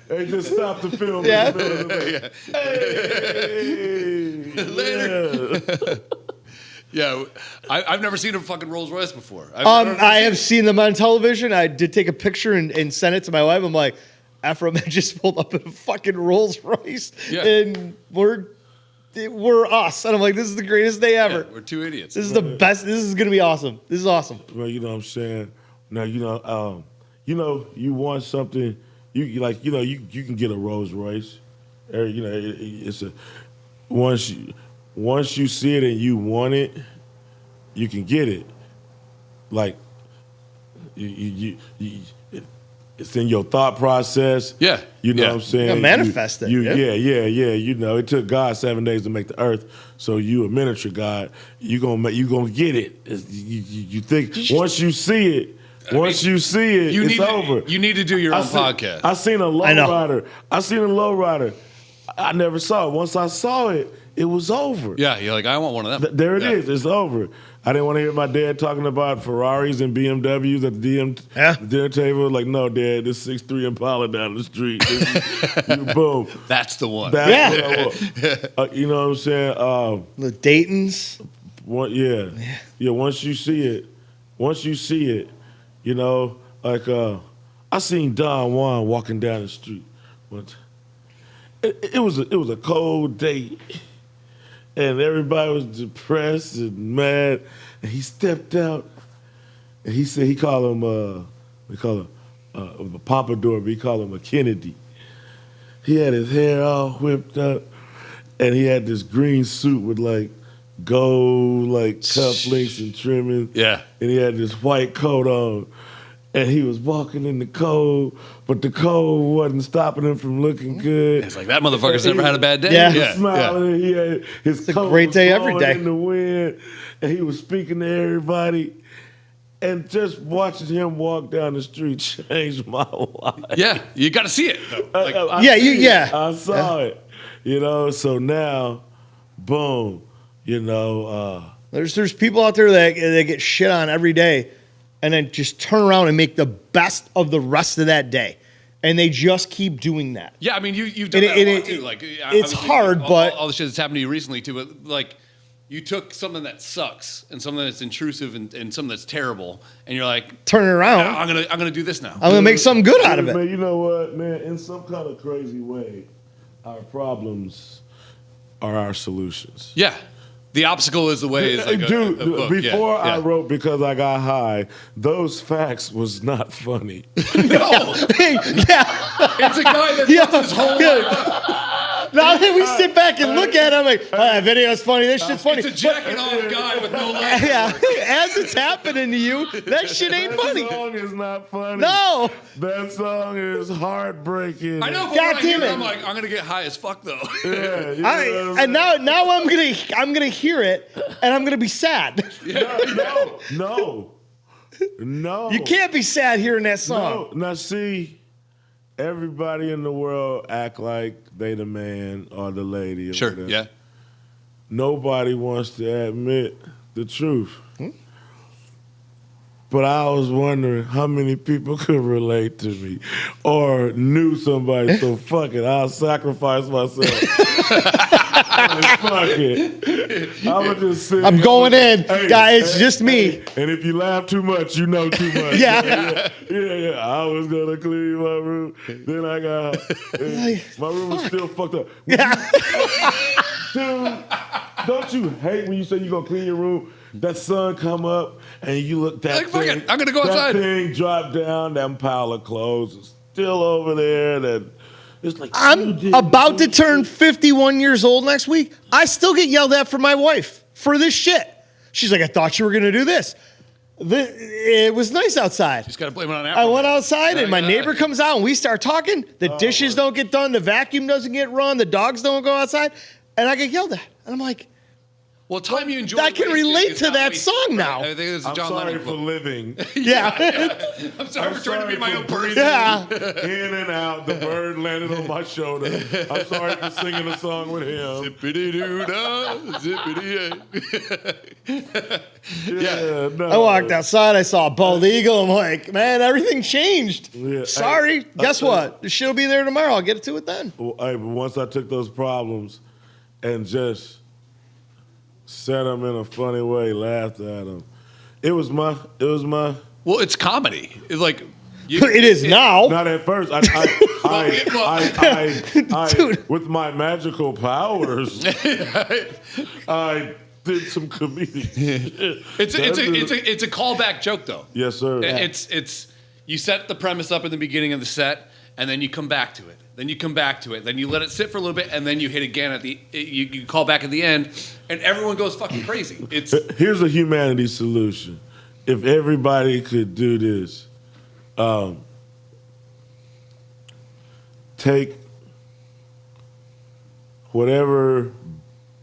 They just stopped the film. Yeah. In the middle of the Hey, Later. yeah. Yeah, I've never seen a fucking Rolls Royce before. I have seen them on television. I did take a picture and send it to my wife. I'm like, Afroman just pulled up in a fucking Rolls Royce, and we're us. And I'm like, this is the greatest day ever. Yeah, we're two idiots. This is the best. This is gonna be awesome. This is awesome. Well, you know what I'm saying. Now you want something. You can get a Rolls Royce. It's a once you see it and you want it, you can get it. Like it's in your thought process. Yeah. You know what I'm saying? You gotta manifest it. Yeah. You know, it took God 7 days to make the earth, so you a miniature God. You gonna get it. You think once you see it. Once you see it, it's over. You need to do your own podcast. I seen a lowrider. I never saw it. Once I saw it, it was over. Yeah, you're like, I want one of them. There it is. It's over. I didn't want to hear my dad talking about Ferraris and BMWs at the dinner table. Like, no, Dad, this 6'3" Impala down the street. Boom. That's the one. That's what I want. You know what I'm saying? The Daytons. Yeah. Once you see it, you know, like I seen Don Juan walking down the street one time. It was a cold day, and everybody was depressed and mad. And he stepped out, and he said we call him a pompadour, but he called him a Kennedy. He had his hair all whipped up, and he had this green suit with like gold like cufflinks and trimming. Yeah. And he had this white coat on. And he was walking in the cold, but the cold wasn't stopping him from looking good. It's like, that motherfucker's never had a bad day. Yeah. He was smiling. He had his coat a great day was every blowing day. in the wind, and he was speaking to everybody. And just watching him walk down the street changed my life. Yeah, you got to see it, though. Like, I saw it. You know, so now, boom, you know. There's people out there that get shit on every day, and then just turn around and make the best of the rest of that day. And they just keep doing that. yeah, I mean, you've done that a lot, too. Like, it's obviously, hard, but... All the shit that's happened to you recently, too. But, like, you took something that sucks and something that's intrusive and something that's terrible, and you're like... Turn it around. I'm gonna do this now. I'm going to make something good out of it. Man, you know what, man? In some kind of crazy way, our problems are our solutions. Yeah. The obstacle is the way. Is like Dude, a book. before I I wrote Because I Got High, those facts was not funny. No. It's a guy that Yeah. puts his whole life. Now that we sit back and look at it, I'm like, oh, that video's funny. This shit's funny. It's a jacking off guy with no life. Yeah, as it's happening to you, that shit ain't funny. That song is not funny. No. That song is heartbreaking. I know, but God when I hear damn it, it. I'm like, I'm gonna get high as fuck though. Yeah, you know what I'm And now I'm gonna hear it and I'm gonna be sad. No. You can't be sad hearing that song. No. Now see, everybody in the world act like they the man or the lady. Or Sure. whatever. Yeah. Nobody wants to admit the truth. But I was wondering how many people could relate to me or knew somebody. So fuck it, I'll sacrifice myself. Fuck it. I'ma just sit. I'm going in, Hey, guys. It's just me. hey, and if you laugh too much, you know too much. Yeah. Yeah. I was gonna clean my room. Then I got my room was still fucked up. Dude, don't you hate when you say you gonna clean your room? That sun come up and you look that Like, fuck thing. it, I'm gonna go outside. That thing drop down. That pile of clothes is still over there. That it's like you I'm didn't about do to turn 51 years old next week. I still get yelled at from my wife for this shit. She's like, I thought you were gonna do this. It was nice outside. Just gotta blame it on Afroman. I went outside and my Yeah. neighbor comes out and we start talking. The dishes don't get done. The vacuum doesn't get run. The dogs don't go outside. And I get yelled at. And I'm like, Well, time you enjoy. I can wasting relate is to not that wasted, song right? now. I think it's a I'm John sorry Lennon for quote. living. Yeah. I'm sorry for trying to be my own for person. Yeah. In and out, the bird landed on my shoulder. I'm sorry for singing a song with him. Zippity doo dah, zippity Yeah, no. I walked outside, I saw a bald eagle. I'm like, man, everything changed. Yeah. Sorry. Hey, Guess what? The shit'll be there tomorrow. I'll get to it then. Well, hey, but once I took those problems and just said them in a funny way, laughed at them, it was my. Well, it's comedy. It's like It is now. Not at first. Dude. With my magical powers, I did some comedic shit. It's a callback joke though. Yes, sir. It's you set the premise up in the beginning of the set, and then you come back to it. Then you come back to it. Then you let it sit for a little bit, and then you hit again at the. You call back at the end, and everyone goes fucking crazy. Here's a humanity solution. If everybody could do this, take whatever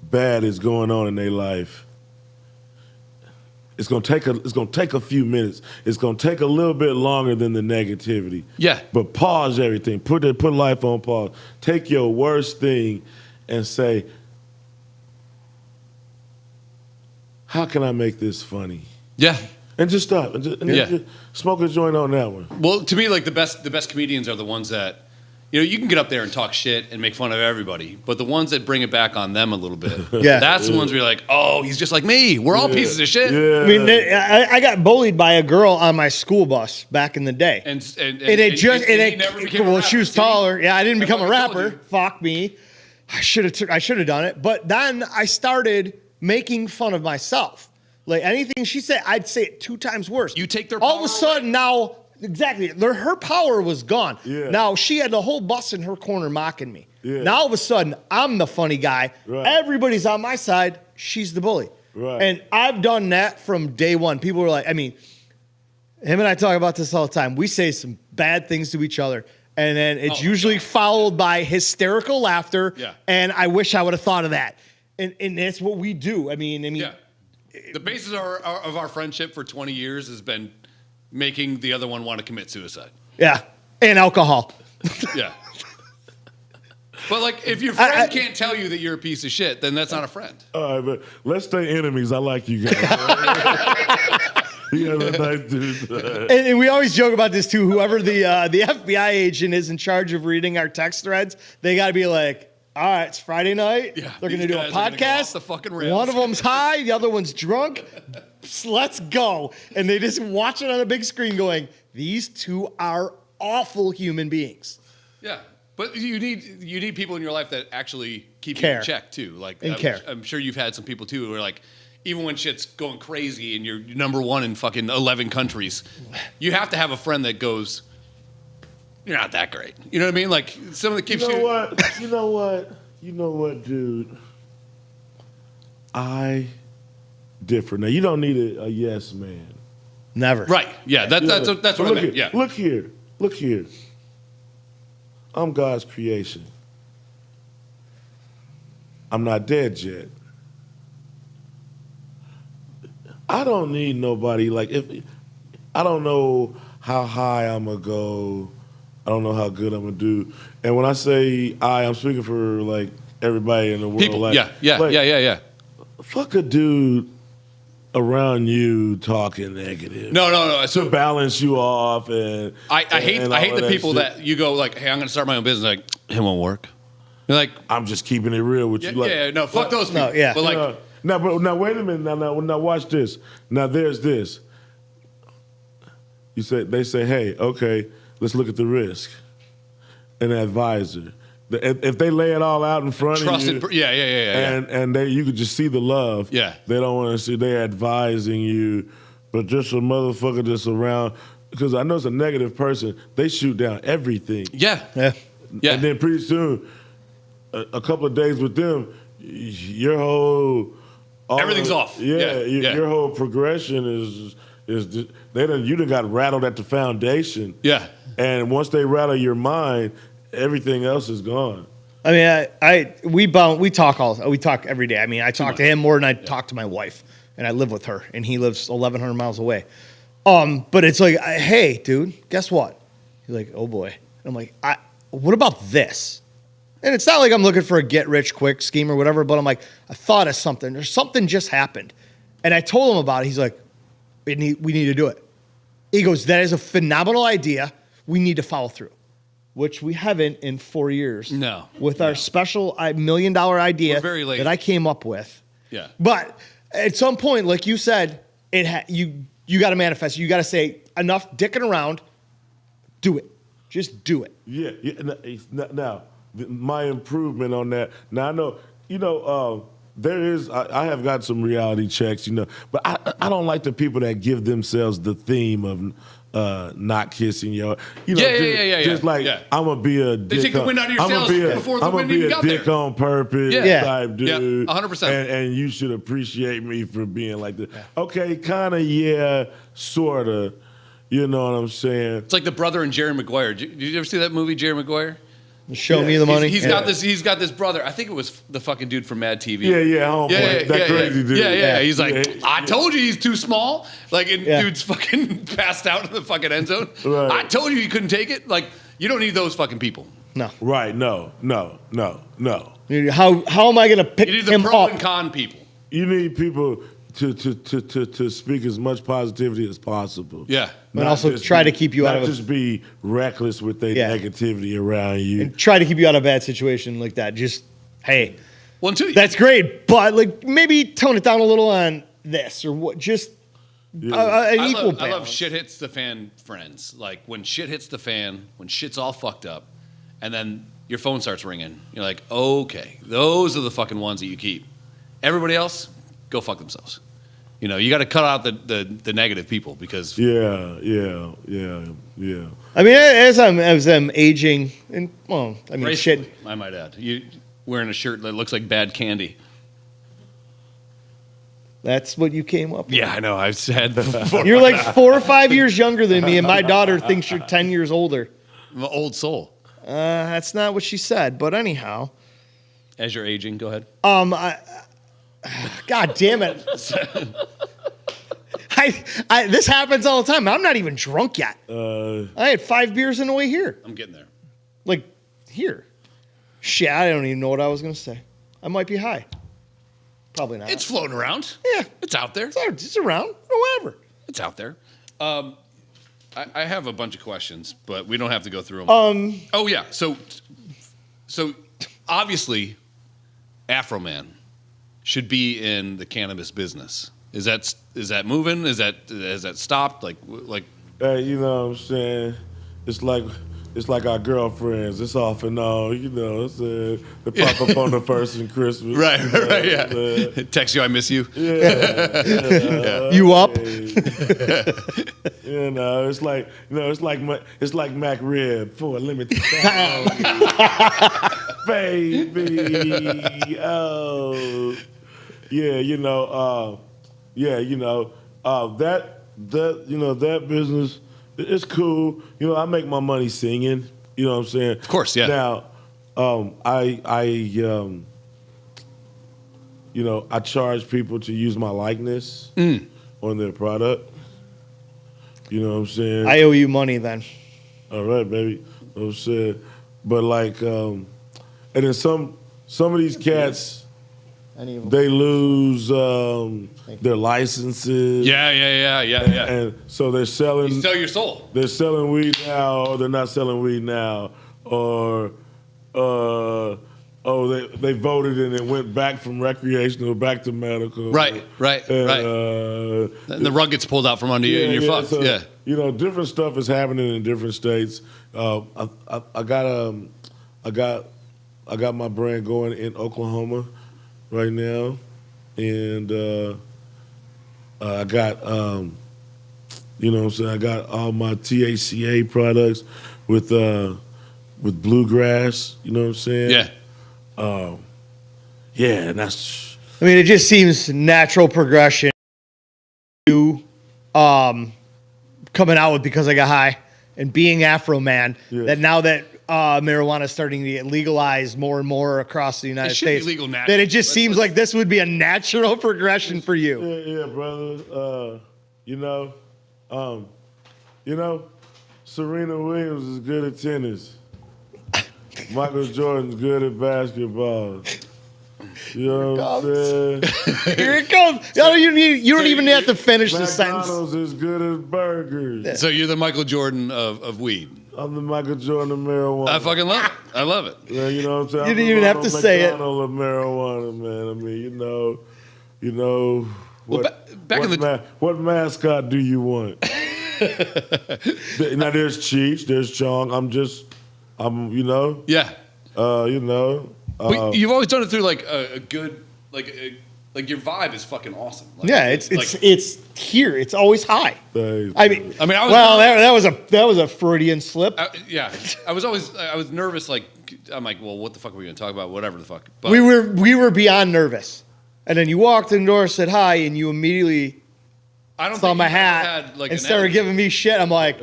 bad is going on in their life. It's gonna take a few minutes. It's gonna take a little bit longer than the negativity. Yeah. But pause everything. Put life on pause. Take your worst thing and say, how can I make this funny? Yeah. And just stop. And just smoke a joint on that one. Well, to me, like the best comedians are the ones that, you can get up there and talk shit and make fun of everybody, but the ones that bring it back on them a little bit, that's the ones where you're like, oh, he's just like me. We're all pieces of shit. Yeah. I mean, I got bullied by a girl on my school bus back in the day. And It never became a well, rapper. she was See? taller. Yeah, I didn't become a fucking told rapper. you. Fuck me. I should have done it. But then I started making fun of myself. Like anything she said, I'd say it 2 times worse. You take their all of power a sudden now. Exactly. Her power was gone. Yeah. Now she had the whole bus in her corner mocking me. Yeah. Now all of a sudden I'm the funny guy. Right. Everybody's on my side. She's the bully. Right. And I've done that from day one. People were like, I mean, him and I talk about this all the time. We say some bad things to each other. And then it's usually followed by hysterical laughter. Yeah. And I wish I would have thought of that. And that's what we do. I mean, Yeah. The basis of our friendship for 20 years has been making the other one want to commit suicide. yeah. And alcohol. Yeah. But like, if your friend can't tell you that you're a piece of shit, then that's not a friend. All right, but let's stay enemies. I like you guys. You guys are nice dudes. And we always joke about this too. Whoever the FBI agent is in charge of reading our text threads, they got to be like, all right, it's Friday night. Yeah, They're going to these do a guys are gonna go podcast. off the fucking rails. One of them's high, the other one's drunk. Let's go. And they just watch it on a big screen going, these two are awful human beings. Yeah. But you need people in your life that actually keep you Care. in check too. Like And care. I'm sure you've had some people too who are like, even when shit's going crazy and you're number one in fucking 11 countries, you have to have a friend that goes, you're not that great. You know what I mean? Like someone that keeps you. You know what, dude? I differ. Now you don't need a yes man. Never. Right. Yeah. That's what I meant. Yeah. Look here. I'm God's creation. I'm not dead yet. I don't need nobody. Like if I don't know how high I'm gonna go, I don't know how good I'm gonna do. And when I say I'm speaking for like everybody in the world. People. Like, Yeah. Fuck a dude around you talking negative. No. To balance you off, and I hate the people shit. that you go like, hey, I'm going to start my own business. Like, it won't work. You're like, I'm just keeping it real with you. Like, no, fuck those people. No, yeah. But like, now wait a minute. Now watch this. Now there's this. They say, hey, okay, let's look at the risk. An advisor. If they lay it all out in front of you, yeah. and you could just see the love. Yeah. They don't want to see they're advising you, but just a motherfucker that's around. Because I know it's a negative person. They shoot down everything. Yeah. And then pretty soon, a couple of days with them, your whole Everything's off. Your whole progression is you done got rattled at the foundation. Yeah. And once they rattle your mind, everything else is gone. I mean, we talk every day. I mean, I talk to him more than I talk to my wife, and I live with her, and he lives 1,100 miles away. But it's like, hey, dude, guess what? He's like, oh boy. And I'm like, what about this? And it's not like I'm looking for a get rich quick scheme or whatever, but I'm like, I thought of something. There's something just happened, and I told him about it. He's like, we need to do it. He goes, that is a phenomenal idea. We need to follow through. Which we haven't in 4 years. No. With our special $1 million idea We're very late. that I came up with. Yeah. But at some point, like you said, you got to manifest. You got to say, enough dicking around. Do it. Just do it. Yeah. Now, my improvement on that. Now, I know, there is, I have got some reality checks, but I don't like the people that give themselves the theme of not kissing your, just like I'm gonna be a dick. They take the wind out of your sails before the wind even got there. I'm gonna be a dick on purpose type dude. 100%. And you should appreciate me for being like this. Yeah. Okay, kind of, sorta. You know what I'm saying? It's like the brother in Jerry Maguire. Did you ever see that movie, Jerry Maguire? Show me the money. He's got this brother. I think it was the fucking dude from Mad TV. Homeboy. That crazy dude. Yeah. He's like, I told you he's too small. Like, and dude's fucking passed out in the fucking end zone. Right. I told you couldn't take it. Like, you don't need those fucking people. No. Right. No. How am I going to pick him up? You need the pro and con people. You need people to speak as much positivity as possible. Yeah. And also try to keep you out of just be reckless with their negativity around you. And try to keep you out of a bad situation like that. Just, hey, well, that's great, but like maybe tone it down a little on this or what. Just an equal balance. I love shit hits the fan friends. Like when shit hits the fan, when shit's all fucked up, and then your phone starts ringing. You're like, okay, those are the fucking ones that you keep. Everybody else, go fuck themselves. You got to cut out the negative people because yeah. I mean, as I'm aging, and shit. I might add, you wearing a shirt that looks like bad candy. That's what you came up with. Yeah, I know. I've said before. You're like 4 or 5 years younger than me, and my daughter thinks you're 10 years older. I'm an old soul. That's not what she said, but anyhow. As you're aging, go ahead. God damn it. This happens all the time. I'm not even drunk yet. I had 5 beers on the way here. I'm getting there. Like, here. Shit, I don't even know what I was going to say. I might be high. Probably not. It's floating around. Yeah. It's out there. It's around. Whatever. It's out there. I have a bunch of questions, but we don't have to go through them. Oh, yeah. So obviously, Afroman should be in the cannabis business. Is that moving? Has that stopped? Like you know what I'm saying? It's like our girlfriends. It's off and on. They pop up on the first and Christmas. Right. Yeah. Text you, I miss you. Yeah. You up? It's like Mac Rib for a limited time. Baby. Oh. That business, it's cool. I make my money singing. You know what I'm saying? Of course, yeah. Now, I charge people to use my likeness on their product. You know what I'm saying? I owe you money then. All right, baby. You know what I'm saying? But and then some of these cats, they lose their licenses. Yeah. And so they're selling. You sell your soul. They're selling weed now, or they're not selling weed now, or they voted and it went back from recreational back to medical. Right. And the rug gets pulled out from under you, and you're fucked. So, yeah. Different stuff is happening in different states. I got my brand going in Oklahoma right now, and I got I got all my THCA products with bluegrass. You know what I'm saying? Yeah. And that's. I mean, it just seems natural progression. You, coming out with Because I Got High and being Afroman. Yeah. That now that marijuana is starting to get legalized more and more across the United should be States, legal naturally. that it just seems like this would be a natural progression for you. Yeah, brother. You know, Serena Williams is good at tennis. Michael Jordan's good at basketball. You know what I'm saying? Here it comes. You don't even have to finish the sentence. McDonald's is good at burgers. So you're the Michael Jordan of weed. I'm the Michael Jordan of marijuana. I fucking love it. I love it. Yeah, you know what I'm saying? You didn't even have to say it. McDonald of marijuana, man. I mean, you know. Well, back in the what mascot do you want? Now there's Cheech, there's Chong. yeah. But you've always done it through like a good like your vibe is fucking awesome. Like, Yeah, it's here. It's always high. I mean, that was a Freudian slip. I was nervous. Like I'm like, well, what the fuck are we gonna talk about? Whatever the fuck. But we were beyond nervous, and then you walked in the door, said hi, and you immediately saw my hat had, like, and an started attitude. giving me shit. I'm like,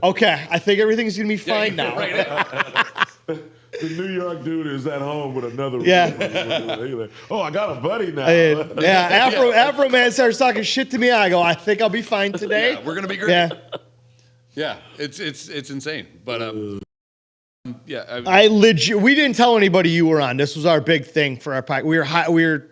okay, I think everything's gonna be fine now. Right. the New York dude is at home with another. Yeah. He's like, oh, I got a buddy now. Afroman starts talking shit to me. I go, I think I'll be fine today. Yeah, we're gonna be great. Yeah. Yeah, it's insane. But yeah, we didn't tell anybody you were on. This was our big thing for our podcast. We were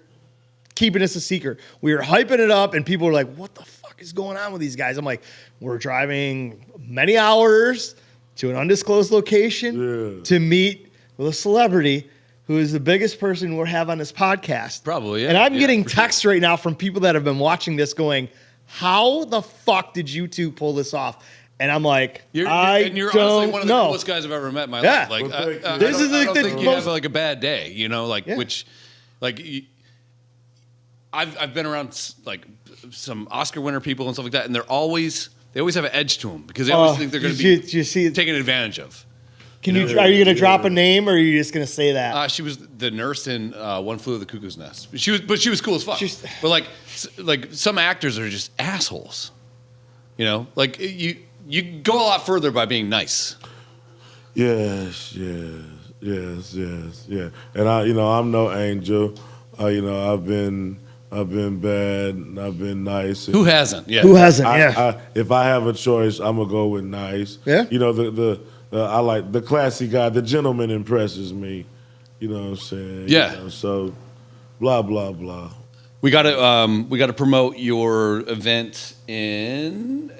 keeping this a secret. We were hyping it up, and people were like, "What the fuck is going on with these guys?" I'm like, "We're driving many hours to an undisclosed location to meet with a celebrity who is the biggest person we'll have on this podcast." Probably, yeah. And I'm getting for texts right now from people that have been watching this, going, "How the fuck did you two pull this off?" And I'm like, You're honestly one of the coolest guys I've ever met in my life. Like, Well, this is I don't the think you most- have like a bad day, you know, like which, like, I've been around like some Oscar winner people and stuff like that, and they always have an edge to them because they always think they're going to be Did you see it? taken advantage of. Are you going to drop a name, or are you just going to say that? She was the nurse in One Flew Over the Cuckoo's Nest. She was cool as fuck. But like some actors are just assholes, you know. Like you go a lot further by being nice. Yes. And I'm no angel. I've been bad and I've been nice. Who hasn't? Yeah. Who hasn't? Yeah. If I have a choice, I'm gonna go with nice. Yeah. I like the classy guy. The gentleman impresses me. You know what I'm saying? Yeah. So, blah blah blah. We got to promote your event in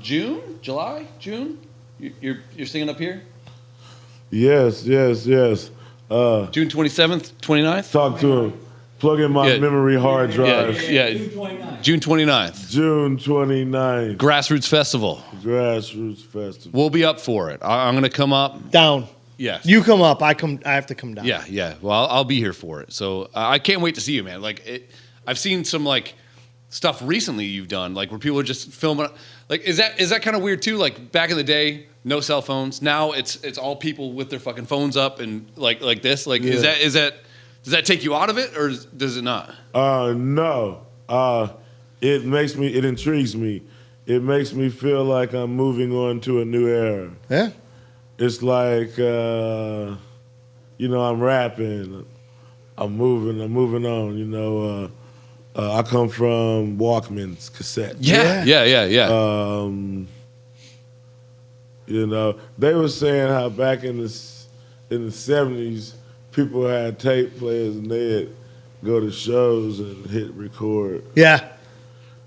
June, July, June. You're singing up here. Yes. June 27th, 29th. Talk to him. Plug in my memory hard drive. Yeah. June 29th. June 29th. Grassroots Festival. Grassroots Festival. We'll be up for it. I'm going to come up. Down. Yes. You come up. I have to come down. Yeah. Well, I'll be here for it. So I can't wait to see you, man. I've seen some like stuff recently you've done, like where people are just filming. Like, is that kind of weird too? Like back in the day, no cell phones. Now it's all people with their fucking phones up and like this. Like, is that does that take you out of it or does it not? No. It intrigues me. It makes me feel like I'm moving on to a new era. Yeah. It's like, I'm rapping. I'm moving on, I come from Walkman's cassettes. Yeah. They were saying how back in the 70s, people had tape players and they'd go to shows and hit record. Yeah.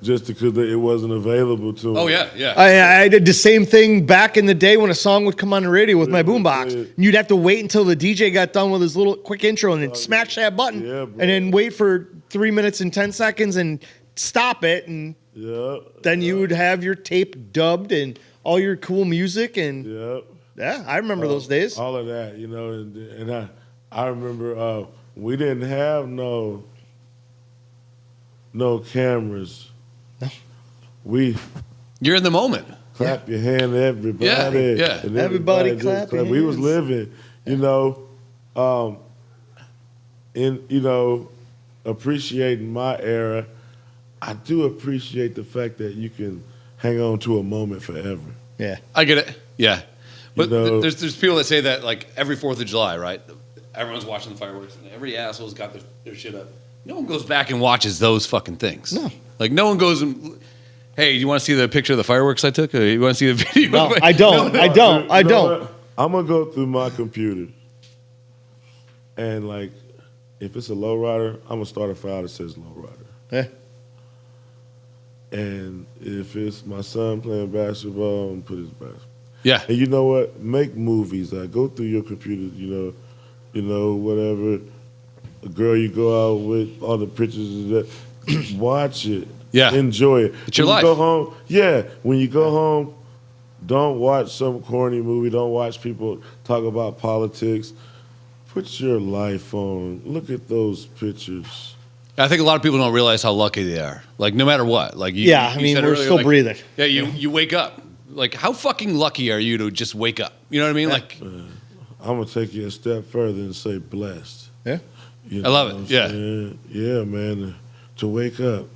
Just because it wasn't available to them. Oh yeah. I did the same thing back in the day when a song would come on the radio with my boombox. And you'd have to wait until the DJ got done with his little quick intro and then smash that button and then wait for 3 minutes and 10 seconds and stop it. And then you would have your tape dubbed and all your cool music. And yeah, I remember those days. All of that, and I remember we didn't have no cameras. You're in the moment. Clap your hand, everybody. Yeah. And Everybody just clap your We was hands. living, appreciating my era. I do appreciate the fact that you can hang on to a moment forever. Yeah. I get it. Yeah. But there's people that say that like every 4th of July, right? Everyone's watching the fireworks, and every asshole's got their shit up. No one goes back and watches those fucking things. No. Like no one goes and, hey, you want to see the picture of the fireworks I took? Or you want to see the video? No, I don't. I don't. I don't. I'm gonna go through my computer, and like, if it's a lowrider, I'm gonna start a file that says lowrider. Yeah. And if it's my son playing basketball, I'm gonna put his basketball. Yeah. And you know what? Make movies. Go through your computer. Whatever. A girl you go out with, all the pictures of that. Watch it. Yeah. Enjoy it. It's your life. When you go home, when you go home, don't watch some corny movie. Don't watch people talk about politics. Put your life on. Look at those pictures. I think a lot of people don't realize how lucky they are. Like no matter what. Like you I mean, said we're earlier, still like, breathing. Yeah, you wake up. Like how fucking lucky are you to just wake up? You know what I mean? Like I'm gonna take you a step further and say blessed. Yeah. I love it. Yeah. Yeah, man. To wake up,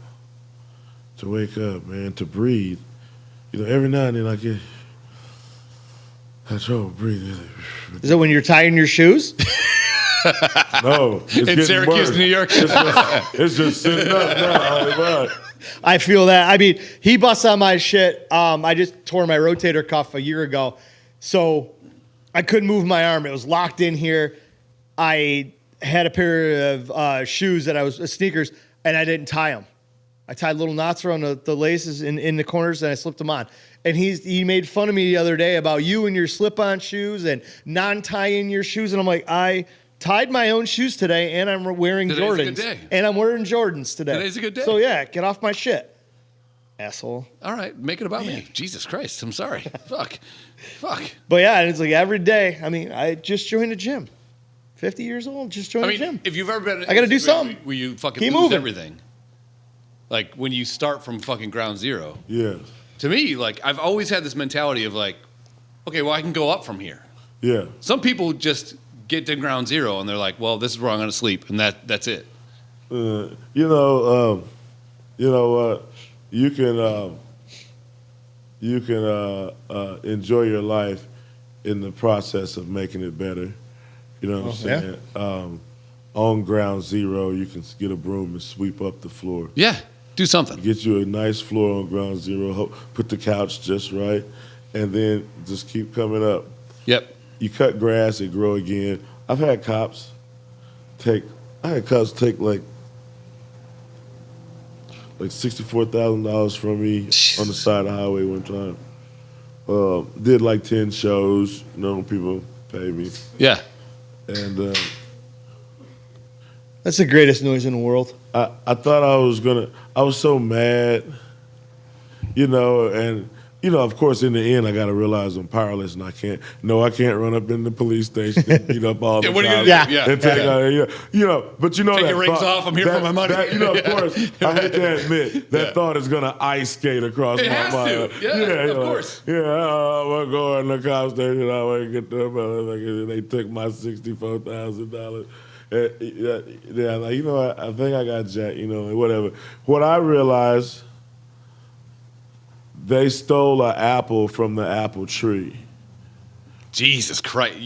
man. To breathe. Every now and then I trouble breathing. Is it when you're tying your shoes? No, it's In getting Syracuse, worse. New York. It's just sitting up now. I feel that. I mean, he busts on my shit. I just tore my rotator cuff a year ago, so I couldn't move my arm. It was locked in here. I had a pair of shoes sneakers, and I didn't tie them. I tied little knots around the laces in the corners, and I slipped them on. And he made fun of me the other day about you and your slip-on shoes and non-tying your shoes. And I'm like, I tied my own shoes today, and I'm wearing Today's a Jordans. good day. And I'm wearing Jordans today. Today's a good day. So, yeah, get off my shit, asshole. All right, make it about me. Jesus Christ, I'm sorry. Fuck. But, yeah, and it's like every day. I mean, I just joined a gym. 50 years old, just joined a gym. If you've ever been, I gotta do something. where you fucking Keep lose moving. everything. Like when you start from fucking ground zero. Yeah. To me, like I've always had this mentality of like, okay, well I can go up from here. Yeah. Some people just get to ground zero and they're like, well, this is where I'm going to sleep, and that's it. You know what? You can enjoy your life in the process of making it better. You know what I'm saying? On ground zero, you can get a broom and sweep up the floor. Yeah, do something. Get you a nice floor on ground zero. Put the couch just right, and then just keep coming up. Yep. You cut grass, it grow again. I've had cops take like $64,000 from me on the side of the highway one time. Did like 10 shows. People pay me. Yeah. And That's the greatest noise in the world. I thought I was so mad, and of course, in the end, I got to realize I'm powerless and I can't run up in the police station and beat up all the What are you cops. gonna do? Yeah. And take but Take that your rings thought, off. I'm here for my money. of course, I hate to admit that thought is gonna ice skate across It my has mind. to. Yeah, of course. We're going to the cop station. I want to get them. They took my $64,000. I think I got jacked. Whatever. What I realized. They stole an apple from the apple tree. Jesus Christ.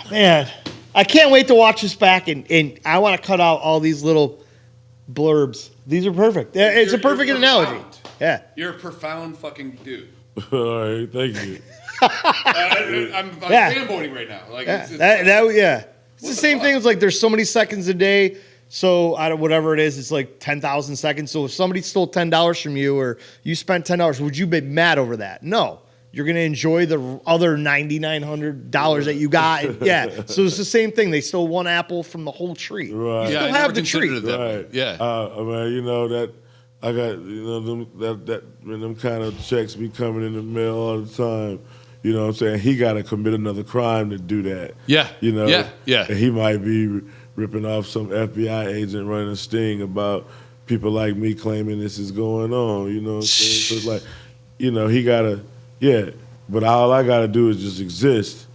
Man, I can't wait to watch this back, and I want to cut out all these little blurbs. These are perfect. It's a perfect analogy. Profound. Yeah. You're a profound fucking dude. All right, thank you. I'm fanboying right now. Like, Yeah. it's It's the same thing. It's like there's so many seconds a day. So out of whatever it is, it's like 10,000 seconds. So if somebody stole $10 from you or you spent $10, would you be mad over that? No. You're going to enjoy the other $9,900 that you got. Yeah. So it's the same thing. They stole one apple from the whole tree. Right. You still I have never the tree. considered it that way. Right. Yeah. That I got them kind of checks be coming in the mail all the time. You know what I'm saying? He got to commit another crime to do that. Yeah. Yeah. And he might be ripping off some FBI agent running a sting about people like me claiming this is going on. You know what I'm saying? So it's like, he got to, but all I got to do is just exist.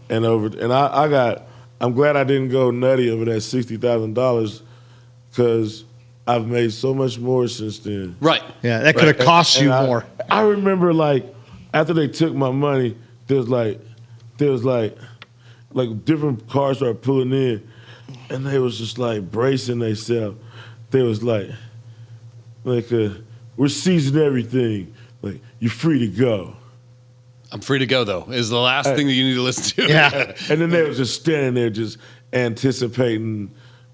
I'm glad I didn't go nutty over that $60,000 because I've made so much more since then. Right. Yeah, that could have cost you more. I remember, after they took my money, there's there was like different cars started pulling in, and they was just like bracing themselves. They was like we're seizing everything. Like, you're free to go. I'm free to go, though, is the last thing that you need to listen to. Yeah. And then they was just standing there just anticipating,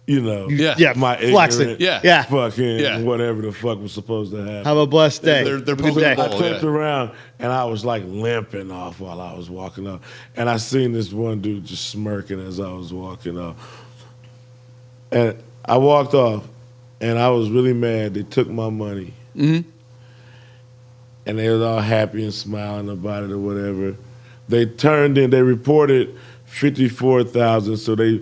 my flexing. ignorant fucking whatever the fuck was supposed to happen. Have a blessed day. They're Good pulling day. the I ball, turned around and I was like limping off while I was walking off. And I seen this one dude just smirking as I was walking off. And I walked off and I was really mad. They took my money. Mm-hmm. And they was all happy and smiling about it or whatever. They turned in, they reported 54,000, so they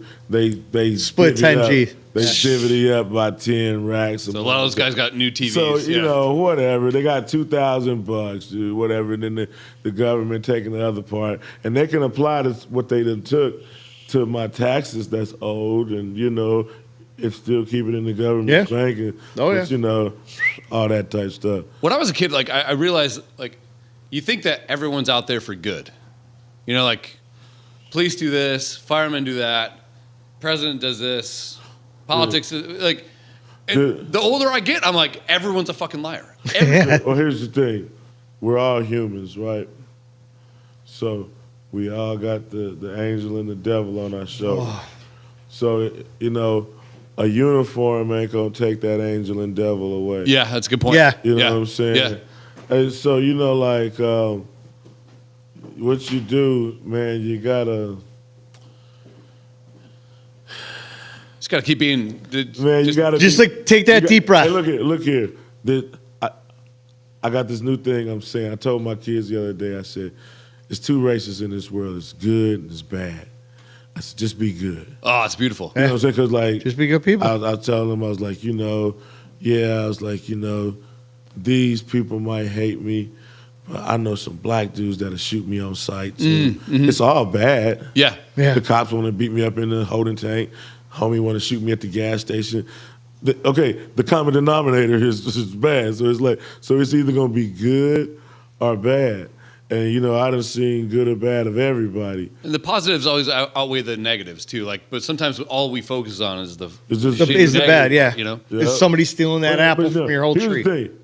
Split 10G. They divvied up by 10 racks. So a lot of those guys got new TVs. So, whatever. They got $2,000, dude, whatever. And then the government taking the other part. And they can apply to what they done took to my taxes that's owed, and, it's still keeping in the government bank. And, all that type stuff. When I was a kid, like, I realized, like, you think that everyone's out there for good. Like, police do this, firemen do that, president does this, politics, like, and the older I get, I'm like, everyone's a fucking liar. Well, here's the thing. We're all humans, right? So we all got the angel and the devil on our shoulder. Oh. So, a uniform ain't gonna take that angel and devil away. Yeah, that's a good point. Yeah. You know what I'm saying? Yeah. And so, what you do, man, you gotta... Just gotta keep being... Man, you gotta... Just take that deep breath. Hey, look here. I got this new thing I'm saying. I told my kids the other day, I said, there's two races in this world. It's good and it's bad. I said, just be good. Oh, it's beautiful. You know what I'm saying? Because, like... Just be good people. I was telling them, I was like, these people might hate me, but I know some black dudes that'll shoot me on sights. It's all bad. Yeah. The cops want to beat me up in the holding tank. Homie want to shoot me at the gas station. The common denominator is bad. So it's either going to be good or bad. And, I done seen good or bad of everybody. And the positives always outweigh the negatives, too. Like, but sometimes all we focus on is the bad, yeah. Yeah. Is somebody stealing that apple from your whole tree? Here's the thing.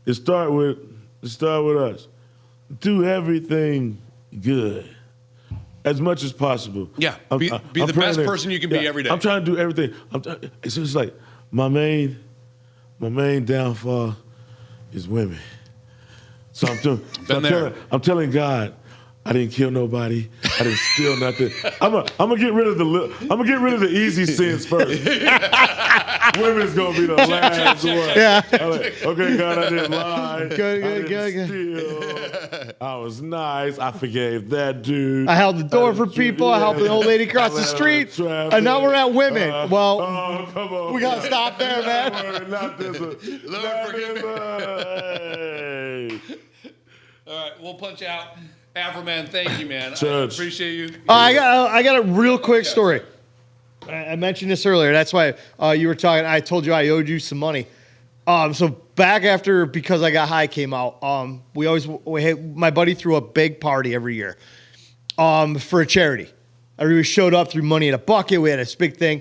It start with us. Do everything good as much as possible. Yeah, be the best person you can be every day. I'm trying to do everything. It's just like my main downfall is women. So I'm telling God, I didn't kill nobody. I didn't steal nothing. I'm gonna get rid of the easy sins first. Women's gonna be the last one. Yeah. Like, okay, God, I didn't lie. Good. I didn't steal. I was nice. I forgave that dude. I held the door for people. I helped an old lady cross the street. And now we're at women. Come on. We gotta stop there, man. Not this one. Lord, forgive me. Hey. All right, we'll punch out. Afroman, thank you, man. Church. I appreciate you. I got a real quick story. I mentioned this earlier. That's why you were talking. I told you I owed you some money. So back after Because I Got High came out, my buddy threw a big party every year for a charity. Everybody showed up, threw money in a bucket. We had this big thing.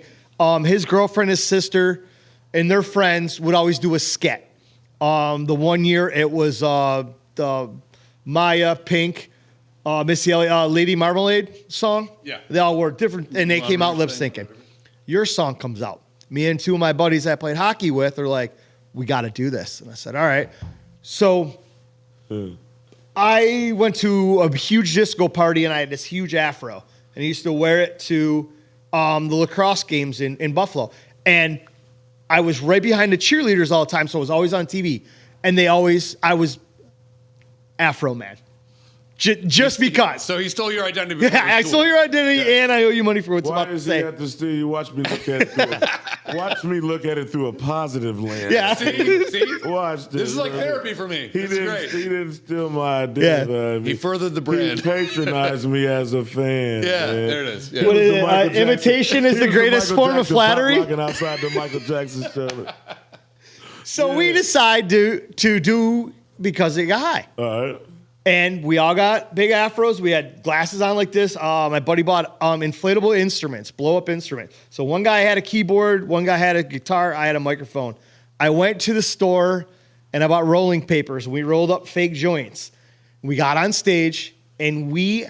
His girlfriend, his sister, and their friends would always do a skit. The one year it was the Maya, Pink, Missy Elliott, Lady Marmalade song. Yeah. They all were different, and they came out lip syncing. Your song comes out. Me and two of my buddies I played hockey with are like, we got to do this. And I said, all right. So I went to a huge disco party, and I had this huge afro. And I used to wear it to the lacrosse games in Buffalo. And I was right behind the cheerleaders all the time, so I was always on TV. And I was Afroman. Just because. So he stole your identity. Yeah, I stole your identity, and I owe you money for what's Why about to does say. he have to steal you? Watch me look at it through a positive lens. Yeah. See? Watch this. This is like therapy for me. He didn't steal my identity. Yeah. He furthered the brand. He patronized me as a fan. Yeah, man. there it is. Yeah. What is it? Imitation is the greatest form of flattery. Walking outside the Michael Jackson show. So we decide to do Because It Got High. All right. And we all got big afros. We had glasses on like this. My buddy bought inflatable instruments, blow-up instruments. So one guy had a keyboard, one guy had a guitar, I had a microphone. I went to the store and I bought rolling papers. We rolled up fake joints. We got on stage and we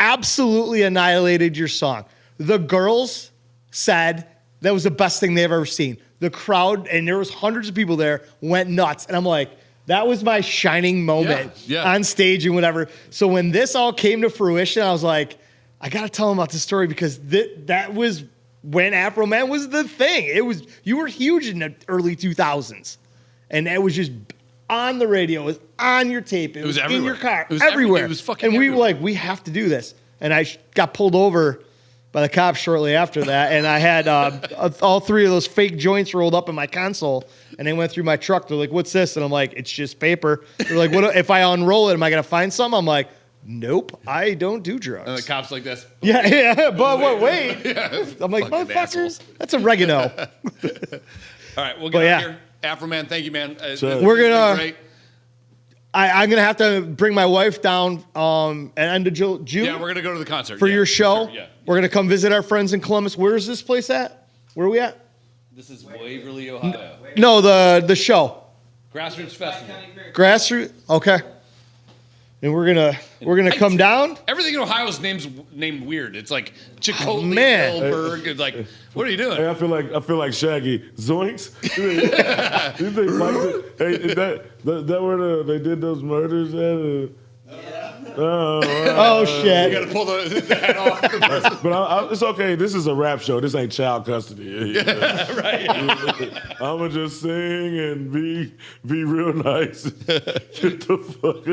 absolutely annihilated your song. The girls said that was the best thing they've ever seen. The crowd, and there was hundreds of people there, went nuts. And I'm like, that was my shining moment on stage and whatever. So when this all came to fruition, I was like, I got to tell them about this story because that was when Afroman was the thing. You were huge in the early 2000s. And it was just on the radio. It was on your tape. It was in your car. It was everywhere. It was fucking and we everywhere. were like, we have to do this. And I got pulled over by the cops shortly after that, and I had all three of those fake joints rolled up in my console, and they went through my truck. They're like, "What's this?" And I'm like, "It's just paper." They're like, "What if I unroll it? Am I gonna find some?" I'm like, "Nope, I don't do drugs." And the cops like this. Yeah, but wait. I'm like, Fucking motherfuckers, assholes. that's oregano. All right, we'll get out of here. Afroman, thank you, man. We're gonna. Great. I'm gonna have to bring my wife down at end of June. Yeah, we're gonna go to the concert for your show. Sure, yeah. We're gonna come visit our friends in Columbus. Where's this place at? Where are we at? This is Waverly, Ohio. No, the show. Grassroots Festival. Grassroots. Okay. And we're gonna come down. Everything in Ohio is named weird. It's like Chicote, man. Hillberg. It's like, what are you doing? Hey, I feel like Shaggy. Zoinks. You think hey, is that where they did those murders at? Oh, Oh shit. You gotta pull the head off. but it's okay. This is a rap show. This ain't child custody. Right. I'ma just sing and be real nice. Get the fuck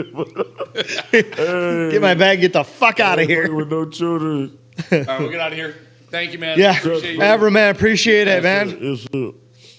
hey, Get my bag. Get the fuck out of here. with no children. All right, we'll get out of here. Thank you, man. Yeah. Appreciate you. Afroman, appreciate it, man. It's